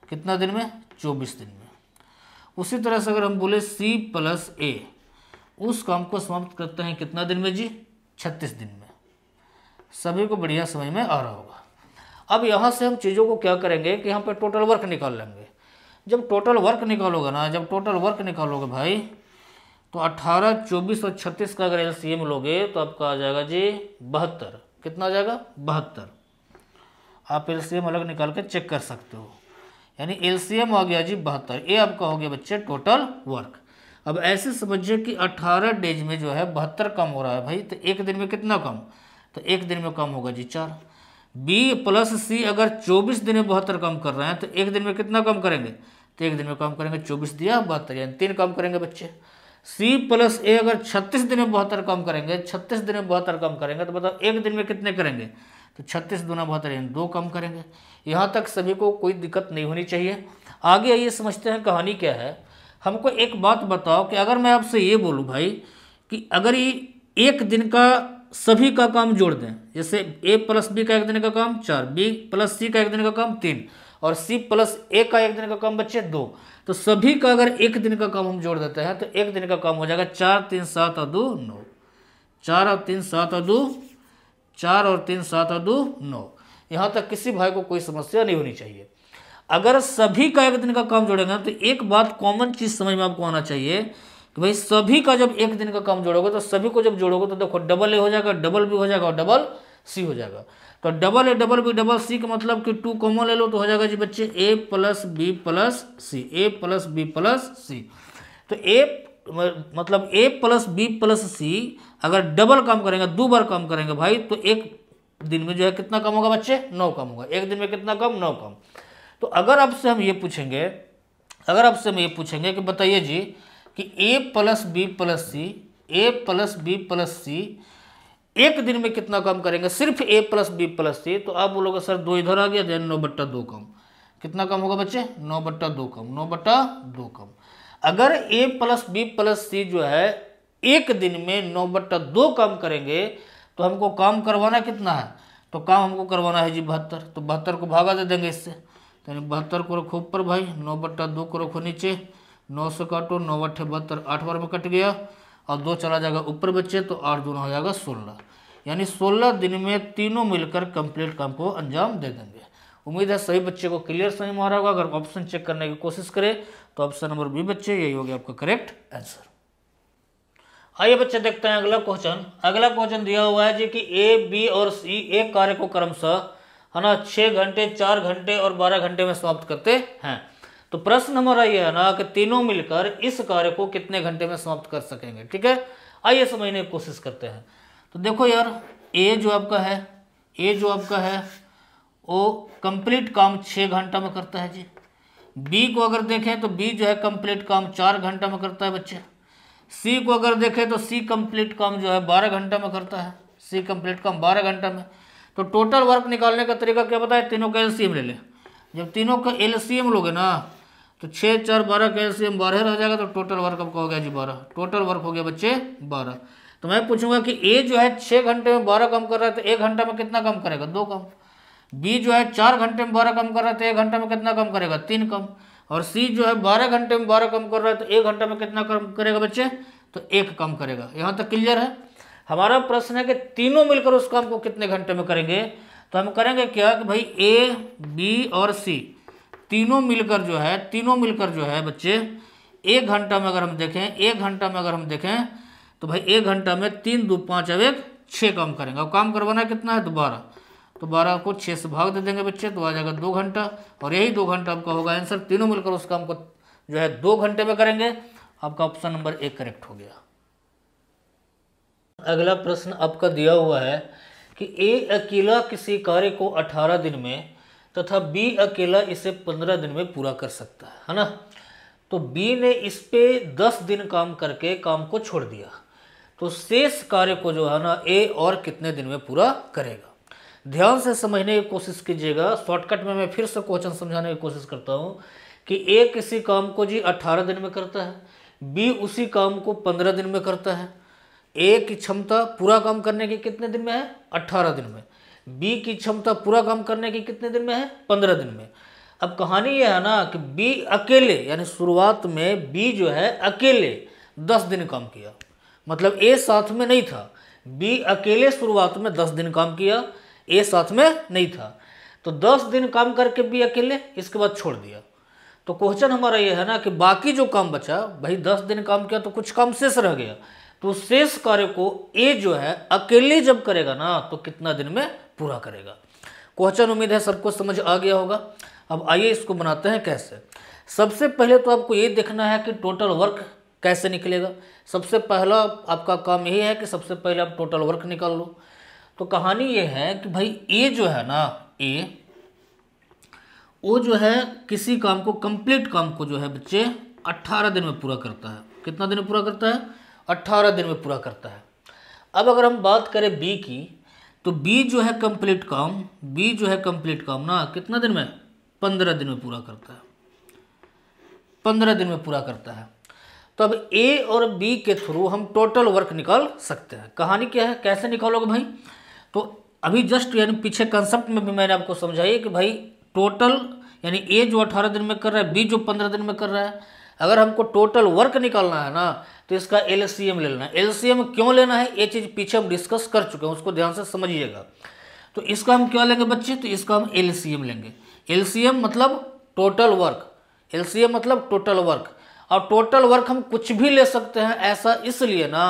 कितना दिन में, 24 दिन में। उसी तरह से अगर हम बोले सी प्लस ए उस काम को समाप्त करते हैं कितना दिन में जी, 36 दिन में। सभी को बढ़िया समझ में आ रहा होगा। अब यहाँ से हम चीज़ों को क्या करेंगे कि यहाँ पर टोटल वर्क निकाल लेंगे। जब टोटल वर्क निकालोगे ना, जब टोटल वर्क निकालोगे भाई, तो 18, 24 और 36 का अगर एलसीएम लोगे तो आपका आ जाएगा जी 72। कितना आ जाएगा, 72। आप एलसीएम अलग निकाल के चेक कर सकते हो। यानी एलसीएम आ गया जी 72। ये आपका हो गया बच्चे टोटल वर्क। अब ऐसे समझिए कि 18 डेज में जो है 72 काम हो रहा है भाई, तो एक दिन में कितना काम, तो एक दिन में काम होगा जी 4। बी प्लस सी अगर 24 दिन में 72 काम कर रहे हैं तो एक दिन में कितना काम करेंगे, तो एक दिन में काम करेंगे 24 दिया 72, यानी 3 काम करेंगे बच्चे। सी प्लस ए अगर 36 दिन में 72 काम करेंगे, 36 दिन में 72 काम करेंगे, तो बताओ एक दिन में कितने करेंगे, तो 36 दूना 72 यानी 2 काम करेंगे। यहाँ तक सभी को कोई दिक्कत नहीं होनी चाहिए। आगे आइए समझते हैं कहानी क्या है। हमको एक बात बताओ कि अगर मैं आपसे ये बोलूँ भाई कि अगर ये एक दिन का सभी का काम जोड़ दें, जैसे ए प्लस बी का एक दिन का काम 4, बी प्लस सी का एक दिन का काम 3 और सी प्लस ए का एक दिन का काम बच्चे 2, तो सभी का अगर एक दिन का काम हम जोड़ देते हैं तो एक दिन का काम हो जाएगा 4, 3, 7 और 2, 9। 4 और 3, 7 और 2, 4 और 3, 7 और 2, 9। यहाँ तक किसी भाई को कोई समस्या नहीं होनी चाहिए। अगर सभी का एक दिन का काम जोड़ेंगे तो एक बात कॉमन चीज़ समझ में आपको आना चाहिए कि भाई सभी का जब एक दिन का काम जोड़ोगे तो सभी को जब जोड़ोगे तो देखो डबल ए हो जाएगा, डबल बी हो जाएगा और डबल सी हो जाएगा। तो double A double B double C का मतलब कि 2 कॉमन ले लो तो हो जाएगा जी बच्चे ए प्लस बी प्लस सी, ए प्लस बी प्लस सी। तो ए मतलब ए प्लस बी प्लस सी अगर डबल काम करेंगे, 2 बार काम करेंगे भाई, तो एक दिन में जो है कितना काम होगा बच्चे, 9 काम होगा। एक दिन में कितना काम, 9 काम। तो अगर आपसे हम ये पूछेंगे, अगर आपसे हम ये पूछेंगे कि बताइए जी कि ए प्लस बी प्लस सी, ए प्लस बी प्लस सी एक दिन में कितना काम करेंगे, सिर्फ ए प्लस बी प्लस सी, तो आप बोलोगे सर 2 इधर आ गया, देन 9/2 काम। कितना काम होगा बच्चे, 9/2 काम, 9/2 काम। अगर ए प्लस बी प्लस सी जो है एक दिन में 9/2 काम करेंगे तो हमको काम करवाना कितना है, तो काम हमको करवाना है जी 72। तो 72 को भागा दे देंगे इससे, तो 72 को रखो ऊपर भाई, 9/2 को रखो नीचे, 9 से काटो, 9 8 72, 8 बार में कट गया और 2 चला जाएगा ऊपर बच्चे, तो 8 दूना हो जाएगा 16। यानी 16 दिन में तीनों मिलकर कंप्लीट काम को अंजाम दे देंगे। उम्मीद है सही बच्चे को क्लियर समझ में आ रहा होगा। अगर ऑप्शन चेक करने की कोशिश करें तो ऑप्शन नंबर बी बच्चे यही हो गया आपका करेक्ट आंसर। आइए बच्चे देखते हैं अगला क्वेश्चन। अगला क्वेश्चन दिया हुआ है जी कि ए बी और सी एक कार्य को क्रमशः है ना 6 घंटे, 4 घंटे और 12 घंटे में समाप्त करते हैं। तो प्रश्न हमारा ये है ना कि तीनों मिलकर इस कार्य को कितने घंटे में समाप्त कर सकेंगे। ठीक है, आइए समझने की कोशिश करते हैं। तो देखो यार, ए जो आपका है वो कंप्लीट काम 6 घंटा में करता है जी। बी को अगर देखें तो बी जो है कंप्लीट काम 4 घंटा में करता है बच्चे। सी को अगर देखें तो सी कंप्लीट काम जो है 12 घंटा में करता है। सी कंप्लीट काम 12 घंटा में। तो टोटल वर्क निकालने का तरीका क्या बताए, तीनों का एलसीएम ले लें। जब तीनों का एलसीएम लोगे ना तो 6, 4, 12 का एलसीएम 12 रह जाएगा, तो टोटल वर्क आपका हो गया जी 12। टोटल वर्क हो गया बच्चे 12। तो मैं पूछूंगा कि ए जो है 6 घंटे में 12 काम कर रहा है तो 1 घंटा में कितना काम करेगा, 2 काम। बी जो है 4 घंटे में 12 कम कर रहा है तो 1 घंटे में कितना कम करेगा, 3 कम। और सी जो है 12 घंटे में 12 कम कर रहा है तो 1 घंटे में कितना कम करेगा बच्चे, तो 1 कम करेगा। यहाँ तक क्लियर है। हमारा प्रश्न है कि तीनों मिलकर उस काम को कितने घंटे में करेंगे, तो हम करेंगे क्या कि भाई ए बी और सी तीनों मिलकर जो है बच्चे 1 घंटा में अगर हम देखें तो भाई 1 घंटा में 3 2 5 अब 1 6 काम करेंगे। अब काम करवाना कितना है, तो 12, तो 12 को 6 से भाग दे देंगे बच्चे, तो आ जाएगा 2 घंटा। और यही 2 घंटा आपका होगा आंसर। तीनों मिलकर उस काम को जो है 2 घंटे में करेंगे। आपका ऑप्शन नंबर 1 करेक्ट हो गया। अगला प्रश्न आपका दिया हुआ है कि ए अकेला किसी कार्य को 18 दिन में तथा बी अकेला इसे 15 दिन में पूरा कर सकता है ना। तो बी ने इस पे 10 दिन काम करके काम को छोड़ दिया, तो शेष कार्य को जो है ना ए और कितने दिन में पूरा करेगा। ध्यान से समझने की कोशिश कीजिएगा। शॉर्टकट में मैं फिर से क्वेश्चन समझाने की कोशिश करता हूँ कि ए किसी काम को जी 18 दिन में करता है, बी उसी काम को 15 दिन में करता है। ए की क्षमता पूरा काम करने की कितने दिन में है, 18 दिन में। बी की क्षमता पूरा काम करने की कितने दिन में है, 15 दिन में। अब कहानी यह है ना कि बी अकेले, यानी शुरुआत में बी जो है अकेले 10 दिन काम किया, मतलब ए साथ में नहीं था। बी अकेले शुरुआत में 10 दिन काम किया, ए साथ में नहीं था। तो 10 दिन काम करके बी अकेले, इसके बाद छोड़ दिया। तो क्वेश्चन हमारा यह है ना कि बाकी जो काम बचा, भाई 10 दिन काम किया तो कुछ काम शेष रह गया, तो शेष कार्य को ए जो है अकेले जब करेगा ना तो कितना दिन में पूरा करेगा। क्वेश्चन उम्मीद है सबको समझ आ गया होगा। अब आइए इसको बनाते हैं कैसे। सबसे पहले तो आपको ये देखना है कि टोटल वर्क कैसे निकलेगा। सबसे पहला आपका काम यही है कि सबसे पहले आप टोटल वर्क निकाल लो। तो कहानी ये है कि भाई ए जो है ना, ए वो जो है किसी काम को, कंप्लीट काम को जो है बच्चे 18 दिन में पूरा करता है। कितना दिन में पूरा करता है, 18 दिन में पूरा करता है। अब अगर हम बात करें बी की, तो बी जो है कंप्लीट काम ना कितना दिन में, 15 दिन में पूरा करता है। 15 दिन में पूरा करता है। तो अब ए और बी के थ्रू हम टोटल वर्क निकाल सकते हैं। कहानी क्या है, कैसे निकालोगे भाई, तो अभी जस्ट यानी पीछे कंसेप्ट में भी मैंने आपको समझाई कि भाई टोटल यानी ए जो 18 दिन में कर रहा है, बी जो 15 दिन में कर रहा है। अगर हमको टोटल वर्क निकालना है ना तो इसका एलसीएम ले लेना है। एलसीएम क्यों लेना है, ये चीज़ पीछे हम डिस्कस कर चुके हैं, उसको ध्यान से समझिएगा। तो इसका हम क्या लेंगे बच्चे, तो इसका हम एलसीएम लेंगे। एलसीएम मतलब टोटल वर्क, एलसीएम मतलब टोटल वर्क। और टोटल वर्क हम कुछ भी ले सकते हैं, ऐसा इसलिए ना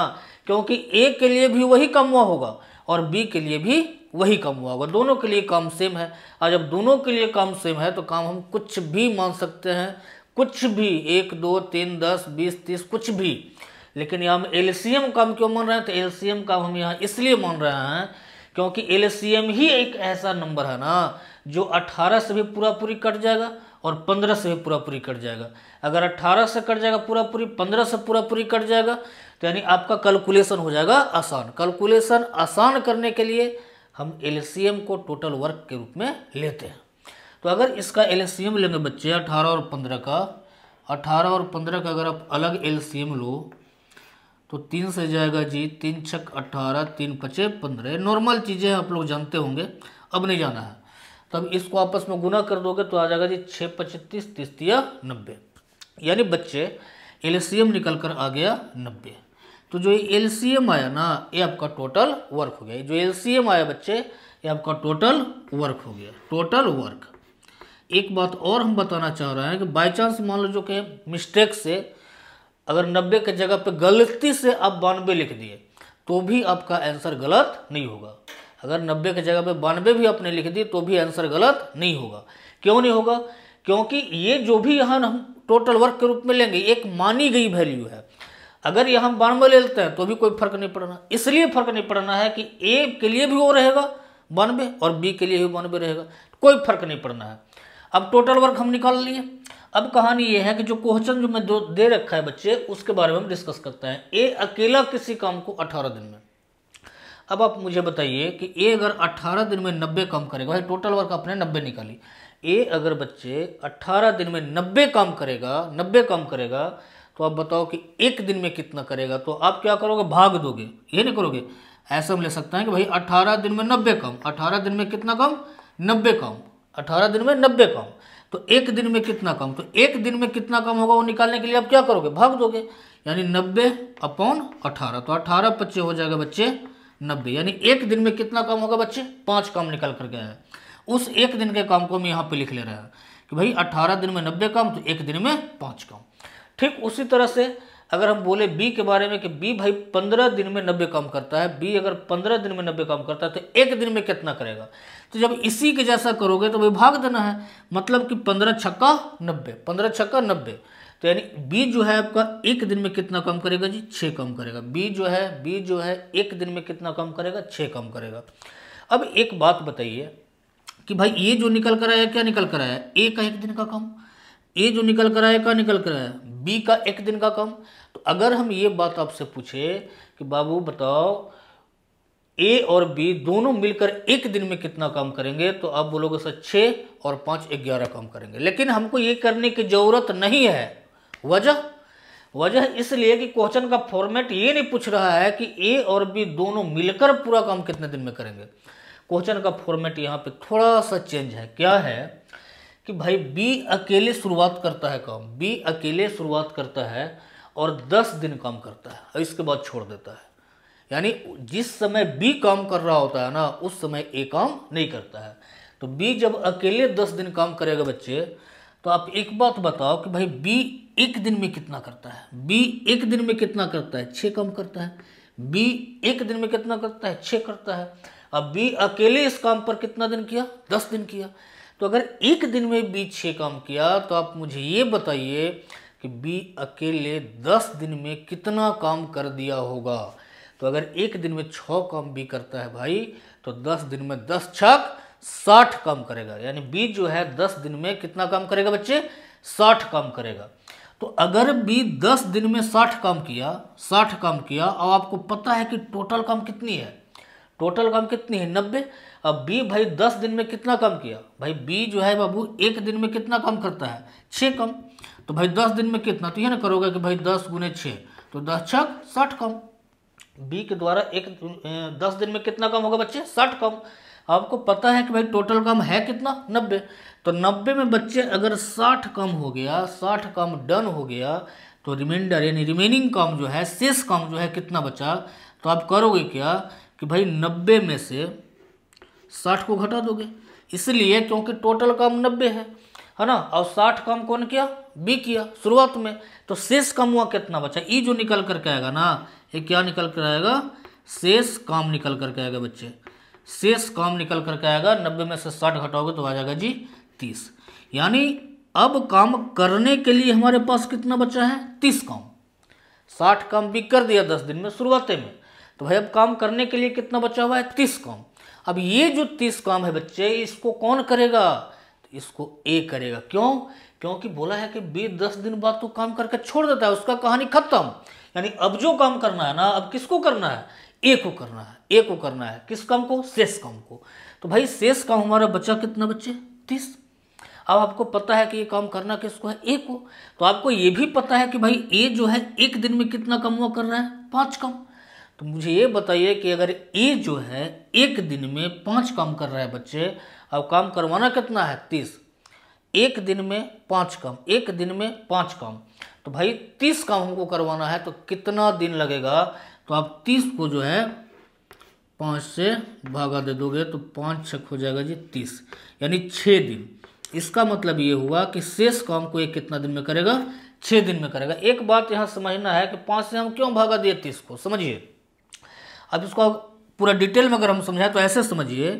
क्योंकि ए के लिए भी वही काम हुआ होगा और बी के लिए भी वही काम हुआ होगा। दोनों के लिए काम सेम है, और जब दोनों के लिए काम सेम है तो काम हम कुछ भी मान सकते हैं, कुछ भी, 1 2 3 10 20 30 कुछ भी। लेकिन यहाँ हम एलसीएम काम क्यों मान रहे हैं, तो एलसीएम काम हम यहाँ इसलिए मान रहे हैं क्योंकि एलसीएम ही एक ऐसा नंबर है ना जो 18 से भी पूरा पूरी कट जाएगा और 15 से भी पूरा पूरी कट जाएगा। अगर 18 से कट जाएगा पूरा पूरी, 15 से पूरा पूरी कट जाएगा, तो यानी आपका कैलकुलेशन हो जाएगा आसान। कैलकुलेशन आसान करने के लिए हम एलसीएम को टोटल वर्क के रूप में लेते हैं। तो अगर इसका एलसीएम लेंगे बच्चे 18 और 15 का, 18 और 15 का अगर आप अलग एलसीएम लो तो 3 से जाएगा जी, 3 छक 18, 3 पचे 15। नॉर्मल चीज़ें आप लोग जानते होंगे, अब नहीं जाना है। तब इसको आपस में गुना कर दोगे तो आ जाएगा जी 6 25 30 30 या 90। यानी बच्चे एलसीएम निकल कर आ गया 90। तो जो एलसीएम आया ना ये आपका टोटल वर्क हो गया। जो एलसीएम आया बच्चे ये आपका टोटल वर्क हो गया, टोटल वर्क। एक बात और हम बताना चाह रहे हैं कि बाई चांस मान लो जो कि मिस्टेक से अगर 90 के जगह पे गलती से आप 92 लिख दिए तो भी आपका आंसर गलत नहीं होगा। अगर 90 के जगह पे 92 भी आपने लिख दिए तो भी आंसर गलत नहीं होगा। क्यों नहीं होगा, क्योंकि ये जो भी यहाँ हम टोटल वर्क के रूप में लेंगे एक मानी गई वैल्यू है। अगर यहाँ हम 92 ले लेते हैं तो भी कोई फर्क नहीं पड़ना। इसलिए फर्क नहीं पड़ना है कि ए के लिए भी वो रहेगा 92 और बी के लिए भी 92 रहेगा, कोई फर्क नहीं पड़ना है। अब टोटल वर्क हम निकाल लिए। अब कहानी ये है कि जो क्वेश्चन जो मैं दे रखा है बच्चे उसके बारे में हम डिस्कस करते हैं। ए अकेला किसी काम को 18 दिन में। अब आप मुझे बताइए कि ए अगर 18 दिन में 90 काम करेगा, भाई टोटल वर्क आपने 90 निकाली, ए अगर बच्चे 18 दिन में 90 काम करेगा तो आप बताओ कि एक दिन में कितना करेगा। तो आप क्या करोगे, भाग दोगे, ये नहीं करोगे। ऐसा हम ले सकते हैं कि भाई 18 दिन में 90 काम, 18 दिन में कितना काम, 90 काम, 18 दिन में 90 काम, तो एक दिन में कितना काम, तो एक दिन में कितना काम होगा वो निकालने के लिए आप क्या करोगे, भाग दोगे, यानी 90/18, तो 18 25 हो जाएगा बच्चे 90, यानी एक दिन में कितना काम होगा बच्चे, 5 काम निकल कर गया है। उस एक दिन के काम को हम यहाँ पे लिख ले रहे हैं कि भाई 18 दिन में 90 काम, तो एक दिन में 5 काम। ठीक उसी तरह से अगर हम बोले बी के बारे में कि बी भाई 15 दिन में 90 काम करता है, बी अगर 15 दिन में 90 काम करता है तो एक दिन में कितना करेगा, तो जब इसी के जैसा करोगे तो भाई भाग देना है, मतलब कि 15 छक्का 90, 15 छक्का 90, तो यानी बी जो है आपका एक दिन में कितना काम करेगा जी, 6 काम करेगा। बी जो है एक दिन में कितना काम करेगा, 6 काम करेगा। अब एक बात बताइए कि भाई ये जो निकल कर आया क्या निकल कर आया, ए का एक दिन का काम, ए जो निकल कर आया क्या निकल कर आया, बी का एक दिन का काम। तो अगर हम ये बात आपसे पूछे कि बाबू बताओ ए और बी दोनों मिलकर एक दिन में कितना काम करेंगे, तो आप बोलोगे सर 6 और 5 11 काम करेंगे। लेकिन हमको ये करने की जरूरत नहीं है। वजह इसलिए कि क्वेश्चन का फॉर्मेट ये नहीं पूछ रहा है कि ए और बी दोनों मिलकर पूरा काम कितने दिन में करेंगे। क्वेश्चन का फॉर्मेट यहाँ पे थोड़ा सा चेंज है। क्या है कि भाई बी अकेले शुरुआत करता है काम, बी अकेले शुरुआत करता है और 10 दिन काम करता है और इसके बाद छोड़ देता है। यानी जिस समय बी काम कर रहा होता है ना, उस समय ए काम नहीं करता है। तो बी जब अकेले 10 दिन काम करेगा बच्चे, तो आप एक बात बताओ कि भाई बी एक दिन में कितना करता है, बी एक दिन में कितना करता है, 6 काम करता है। बी एक दिन में कितना करता है, 6 करता है। अब बी अकेले इस काम पर कितना दिन किया, 10 दिन किया। तो अगर एक दिन में बी 6 काम किया, तो आप मुझे ये बताइए कि बी अकेले 10 दिन में कितना काम कर दिया होगा। तो अगर एक दिन में 6 काम बी करता है भाई, तो 10 दिन में 10 छक 60 काम करेगा। यानी बी जो है 10 दिन में कितना काम करेगा बच्चे, 60 काम करेगा। तो अगर बी 10 दिन में 60 काम किया और आपको पता है कि टोटल काम कितनी है, टोटल काम कितनी है 90। अब बी भाई 10 दिन में कितना काम किया, भाई बी जो है बाबू एक दिन में कितना काम करता है, 6 काम। तो भाई 10 दिन में कितना, तो ये ना करोगे कि भाई 10 गुने 6, तो 10 छक 60 काम। बी के द्वारा 10 दिन में कितना काम होगा बच्चे, 60 काम। आपको पता है कि भाई टोटल काम है कितना, 90। तो 90 में बच्चे अगर 60 काम हो गया, 60 काम डन हो गया, तो रिमाइंडर यानी रिमेनिंग काम जो है, शेष काम जो है कितना बचा, तो आप करोगे क्या कि भाई 90 में से 60 को घटा दोगे, इसलिए क्योंकि टोटल काम 90 है ना। और 60 काम कौन किया, बी किया शुरुआत में। तो शेष काम हुआ कितना बचा, ई जो निकल करके आएगा ना, ये क्या निकल कर आएगा, शेष काम निकल करके आएगा बच्चे। शेष काम निकल करके आएगा, 90 में से 60 घटाओगे तो आ जाएगा जी 30। यानी अब काम करने के लिए हमारे पास कितना बचा है, 30 काम। 60 काम भी कर दिया 10 दिन में शुरुआत में, तो भाई अब काम करने के लिए कितना बचा हुआ है, 30 काम। अब ये जो 30 काम है बच्चे, इसको कौन करेगा, तो इसको ए करेगा। क्यों, क्योंकि बोला है कि बी 10 दिन बाद तो काम करके छोड़ देता है, उसका कहानी खत्म। यानी अब जो काम करना है ना, अब किसको करना है, ए को करना है। ए को करना है किस काम को, शेष काम को। तो भाई शेष काम हमारा बचा कितना बच्चे, 30। अब आपको पता है कि ये काम करना किसको है, ए को। तो आपको ये भी पता है कि भाई ए जो है एक दिन में कितना काम हुआ कर रहा है, 5 काम। तो मुझे ये बताइए कि अगर ए जो है एक दिन में 5 काम कर रहा है बच्चे, अब काम करवाना कितना है, 30। एक दिन में 5 काम, एक दिन में 5 काम, तो भाई 30 काम हमको करवाना है, तो कितना दिन लगेगा। तो आप 30 को जो है 5 से भागा दे दोगे, तो 5 छक हो जाएगा जी 30, यानी 6 दिन। इसका मतलब ये हुआ कि शेष काम को एक कितना दिन में करेगा, 6 दिन में करेगा। एक बात यहाँ समझना है कि 5 से हम क्यों भागा दिए 30 को, समझिए। अब इसको पूरा डिटेल में अगर हम समझाएं तो ऐसे समझिए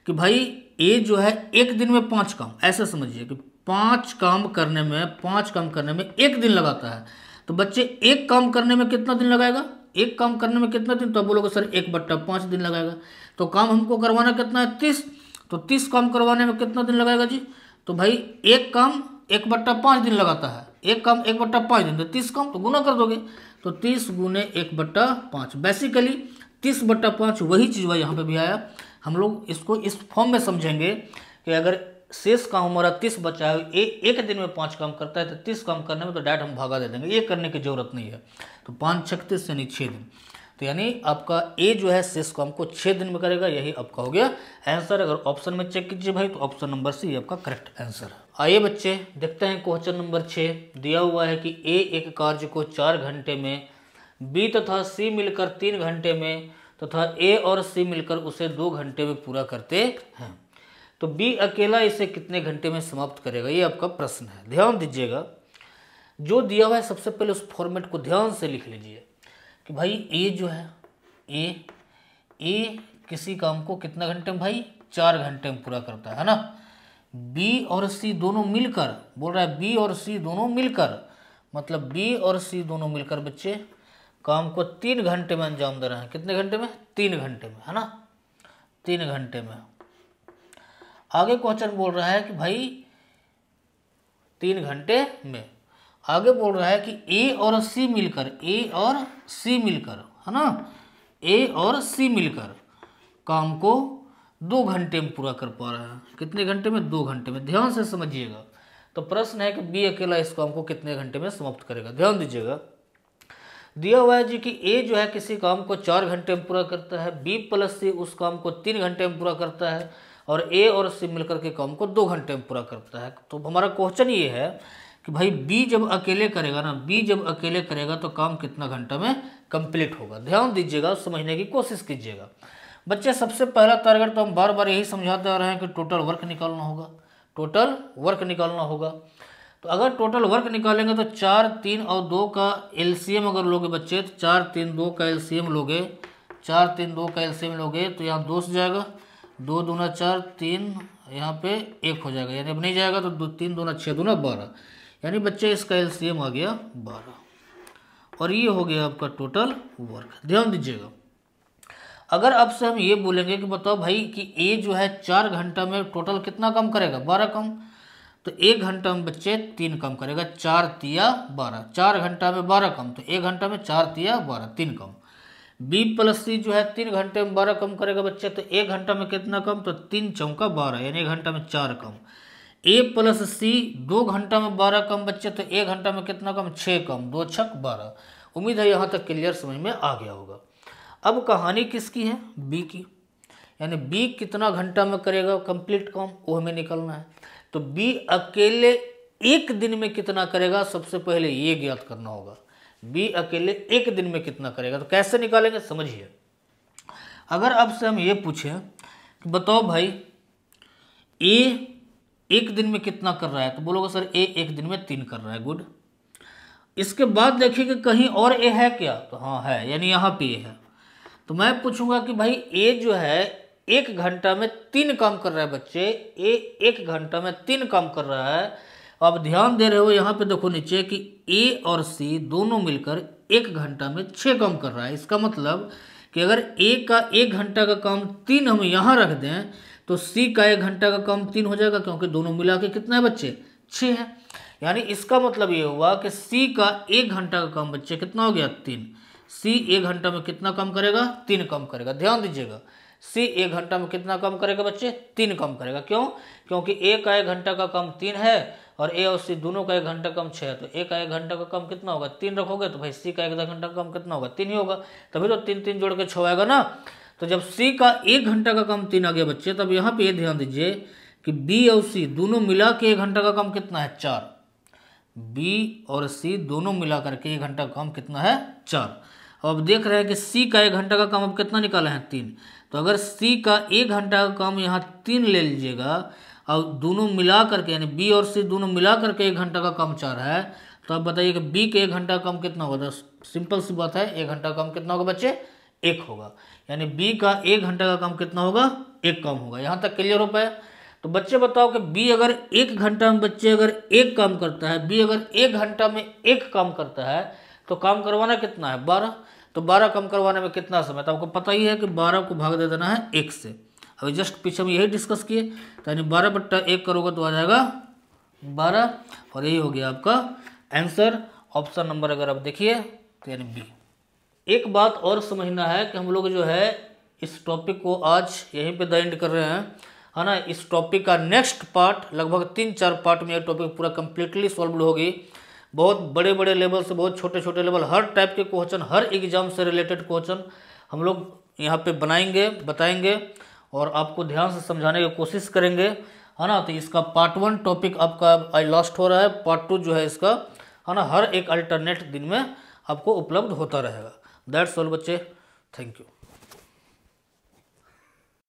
कि भाई ए जो है एक दिन में 5 काम, ऐसे समझिए कि 5 काम करने में एक दिन लगाता है। तो बच्चे एक काम करने में कितना दिन लगाएगा, एक काम करने में कितना दिन, तो आप बोलोगे सर 1/5 दिन लगाएगा। तो काम हमको करवाना कितना है, 30। तो 30 काम करवाने में कितना दिन लगाएगा जी, तो भाई एक काम 1/5 दिन लगाता है, एक काम 1/5 दिन, तो 30 काम, तो गुना कर दोगे, तो 30 गुने 1/5। बेसिकली 30/5 वही चीज़ हुआ यहाँ पे भी आया। हम लोग इसको इस फॉर्म में समझेंगे कि अगर शेष काम हमारा 30 बचा है, एक दिन में 5 काम करता है, तो 30 काम करने में तो डायरेक्ट हम भागा दे देंगे, ये करने की जरूरत नहीं है। तो 5 छक 30 यानी 6 दिन। तो यानी आपका ए जो है शेष काम को 6 दिन में करेगा, यही आपका हो गया आंसर। अगर ऑप्शन में चेक कीजिए भाई तो ऑप्शन नंबर सी आपका करेक्ट आंसर है। आइए बच्चे देखते हैं क्वेश्चन नंबर 6। दिया हुआ है कि ए एक कार्य को 4 घंटे में, बी तथा सी मिलकर 3 घंटे में तथा ए और सी मिलकर उसे 2 घंटे में पूरा करते हैं, तो बी अकेला इसे कितने घंटे में समाप्त करेगा, ये आपका प्रश्न है। ध्यान दीजिएगा, जो दिया हुआ है सबसे पहले उस फॉर्मेट को ध्यान से लिख लीजिए कि भाई ए जो है ए किसी काम को कितना घंटे में भाई 4 घंटे में पूरा करता है ना। बी और सी दोनों मिलकर, बोल रहा है बी और सी दोनों मिलकर, मतलब बी और सी दोनों मिलकर बच्चे काम को 3 घंटे में अंजाम दे रहे हैं। कितने घंटे में? 3 घंटे में, है ना, 3 घंटे में। आगे क्वेश्चन बोल रहा है कि भाई 3 घंटे में, आगे बोल रहा है कि ए और सी मिलकर, ए और सी मिलकर, है ना, ए और सी मिलकर काम को 2 घंटे में पूरा कर पा रहे हैं। कितने घंटे में? 2 घंटे में। ध्यान से समझिएगा, तो प्रश्न है कि बी अकेला इस काम को कितने घंटे में समाप्त करेगा। ध्यान दीजिएगा, दिया हुआ है जी कि ए जो है किसी काम को 4 घंटे में पूरा करता है, बी प्लस सी उस काम को 3 घंटे में पूरा करता है और ए और सी मिलकर के काम को 2 घंटे में पूरा करता है। तो हमारा क्वेश्चन ये है कि भाई बी जब अकेले करेगा ना, बी जब अकेले करेगा तो काम कितना घंटा में कंप्लीट होगा। ध्यान दीजिएगा, समझने की कोशिश कीजिएगा बच्चे। सबसे पहला टारगेट तो हम बार बार यही समझाते आ रहे हैं कि टोटल वर्क निकालना होगा, टोटल वर्क निकालना होगा। तो अगर टोटल वर्क निकालेंगे तो 4, 3 और 2 का एलसीएम अगर लोगे बच्चे, तो 4, 3, 2 का एलसीएम लोगे, 4, 3, 2 का एलसीएम लोगे तो यहाँ 2 से जाएगा, 2 दूना 4, 3 यहाँ पे 1 हो जाएगा, यानी अब नहीं जाएगा तो 3 दूना 6 दूना 12, यानी बच्चे इसका एलसीएम आ गया 12 और ये हो गया आपका टोटल वर्क। ध्यान दीजिएगा, अगर अब से हम ये बोलेंगे कि बताओ भाई कि ए जो है 4 घंटा में टोटल कितना काम करेगा, 12 काम, तो 1 घंटा में बच्चे 3 काम करेगा, 4 तिया 12, 4 घंटा में 12 काम, तो 1 घंटा में 4 तिया 12, 3 काम। बी प्लस सी जो है 3 घंटे में 12 कम करेगा बच्चे, तो 1 घंटा में कितना कम, तो 3 चौका 12, यानी 1 घंटा में 4 कम। ए प्लस सी 2 घंटा में 12 कम बच्चे, तो 1 घंटा में कितना कम, 6 कम, 2 छक 12। उम्मीद है यहाँ तक क्लियर समझ में आ गया होगा। अब कहानी किसकी है, बी की, यानी बी कितना घंटा में करेगा कंप्लीट काम, वो हमें निकालना है। तो बी अकेले 1 दिन में कितना करेगा, सबसे पहले ये ज्ञात करना होगा, बी अकेले 1 दिन में कितना करेगा। तो कैसे निकालेंगे समझिए, अगर अब से हम ये पूछें कि बताओ भाई ए 1 दिन में कितना कर रहा है, तो बोलोगे सर ए 1 दिन में 3 कर रहा है, गुड। इसके बाद देखिए कि कहीं और ए है क्या, तो हाँ है, यानी यहाँ पे ए है। तो मैं पूछूंगा कि भाई ए जो है 1 घंटा में 3 काम कर रहा है बच्चे, ए 1 घंटा में 3 काम कर रहा है। आप ध्यान दे रहे हो यहाँ पे देखो नीचे कि ए और सी दोनों मिलकर 1 घंटा में 6 काम कर रहा है। इसका मतलब कि अगर ए का 1 घंटा का काम 3 हम यहाँ रख दें तो सी का 1 घंटा का काम 3 हो जाएगा, क्योंकि दोनों मिला के कितना है बच्चे, 6 है। यानी इसका मतलब ये हुआ कि सी का 1 घंटा का काम बच्चे कितना हो गया, 3। सी 1 घंटा में कितना काम करेगा, 3 काम करेगा। ध्यान दीजिएगा, सी 1 घंटा में कितना काम करेगा बच्चे, 3 काम करेगा। क्यों? क्योंकि ए का 1 घंटा का काम 3 है और ए और सी दोनों का 1 घंटा कम 6 है, तो ए का 1 घंटा का काम कितना होगा, 3 रखोगे तो भाई सी का 1 घंटा का काम कितना होगा, 3 ही होगा, तभी तो 3 3 जोड़ के 6 आएगा ना। तो जब सी का 1 घंटा का काम 3 आ गया बच्चे, तब यहाँ पे ये ध्यान दीजिए कि बी और सी दोनों मिला के 1 घंटा का काम कितना है, 4। बी और सी दोनों मिला करके 1 घंटा का काम कितना है, 4। अब देख रहे हैं कि सी का 1 घंटा का काम अब कितना निकाला है, 3। तो अगर सी का 1 घंटा का काम यहाँ 3 ले लीजिएगा और दोनों मिला करके, यानी बी और सी दोनों मिला करके 1 घंटा का काम 4 है, तो आप बताइए कि बी के 1 घंटा का काम कितना होगा। सिंपल सी बात है, 1 घंटा का काम कितना होगा बच्चे, 1 होगा। यानी बी का 1 घंटा का काम कितना होगा, 1 काम होगा। यहाँ तक क्लियर हो पाया। तो बच्चे बताओ कि बी अगर 1 घंटा में बच्चे अगर 1 काम करता है, बी अगर 1 घंटा में 1 काम करता है तो काम करवाना कितना है, 12। तो 12 कम करवाने में कितना समय, तो आपको पता ही है कि 12 को भाग दे देना है 1 से। अभी जस्ट पीछे हम यही डिस्कस किए, तो यानी 12/1 करोगे तो आ जाएगा 12, और यही हो गया आपका आंसर। ऑप्शन नंबर अगर आप देखिए तो यानी बी। एक बात और समझना है कि हम लोग जो है इस टॉपिक को आज यहीं पे द एंड कर रहे हैं, है ना। इस टॉपिक का नेक्स्ट पार्ट लगभग 3-4 पार्ट में यह टॉपिक पूरा कम्प्लीटली सॉल्व होगी। बहुत बड़े बड़े लेवल से बहुत छोटे छोटे लेवल, हर टाइप के क्वेश्चन, हर एग्जाम से रिलेटेड क्वेश्चन हम लोग यहाँ पे बनाएंगे, बताएंगे और आपको ध्यान से समझाने की कोशिश करेंगे, है ना। तो इसका पार्ट 1 टॉपिक आपका आई लास्ट हो रहा है, पार्ट 2 जो है इसका, है ना, हर एक अल्टरनेट दिन में आपको उपलब्ध होता रहेगा। दैट्स ऑल बच्चे, थैंक यू।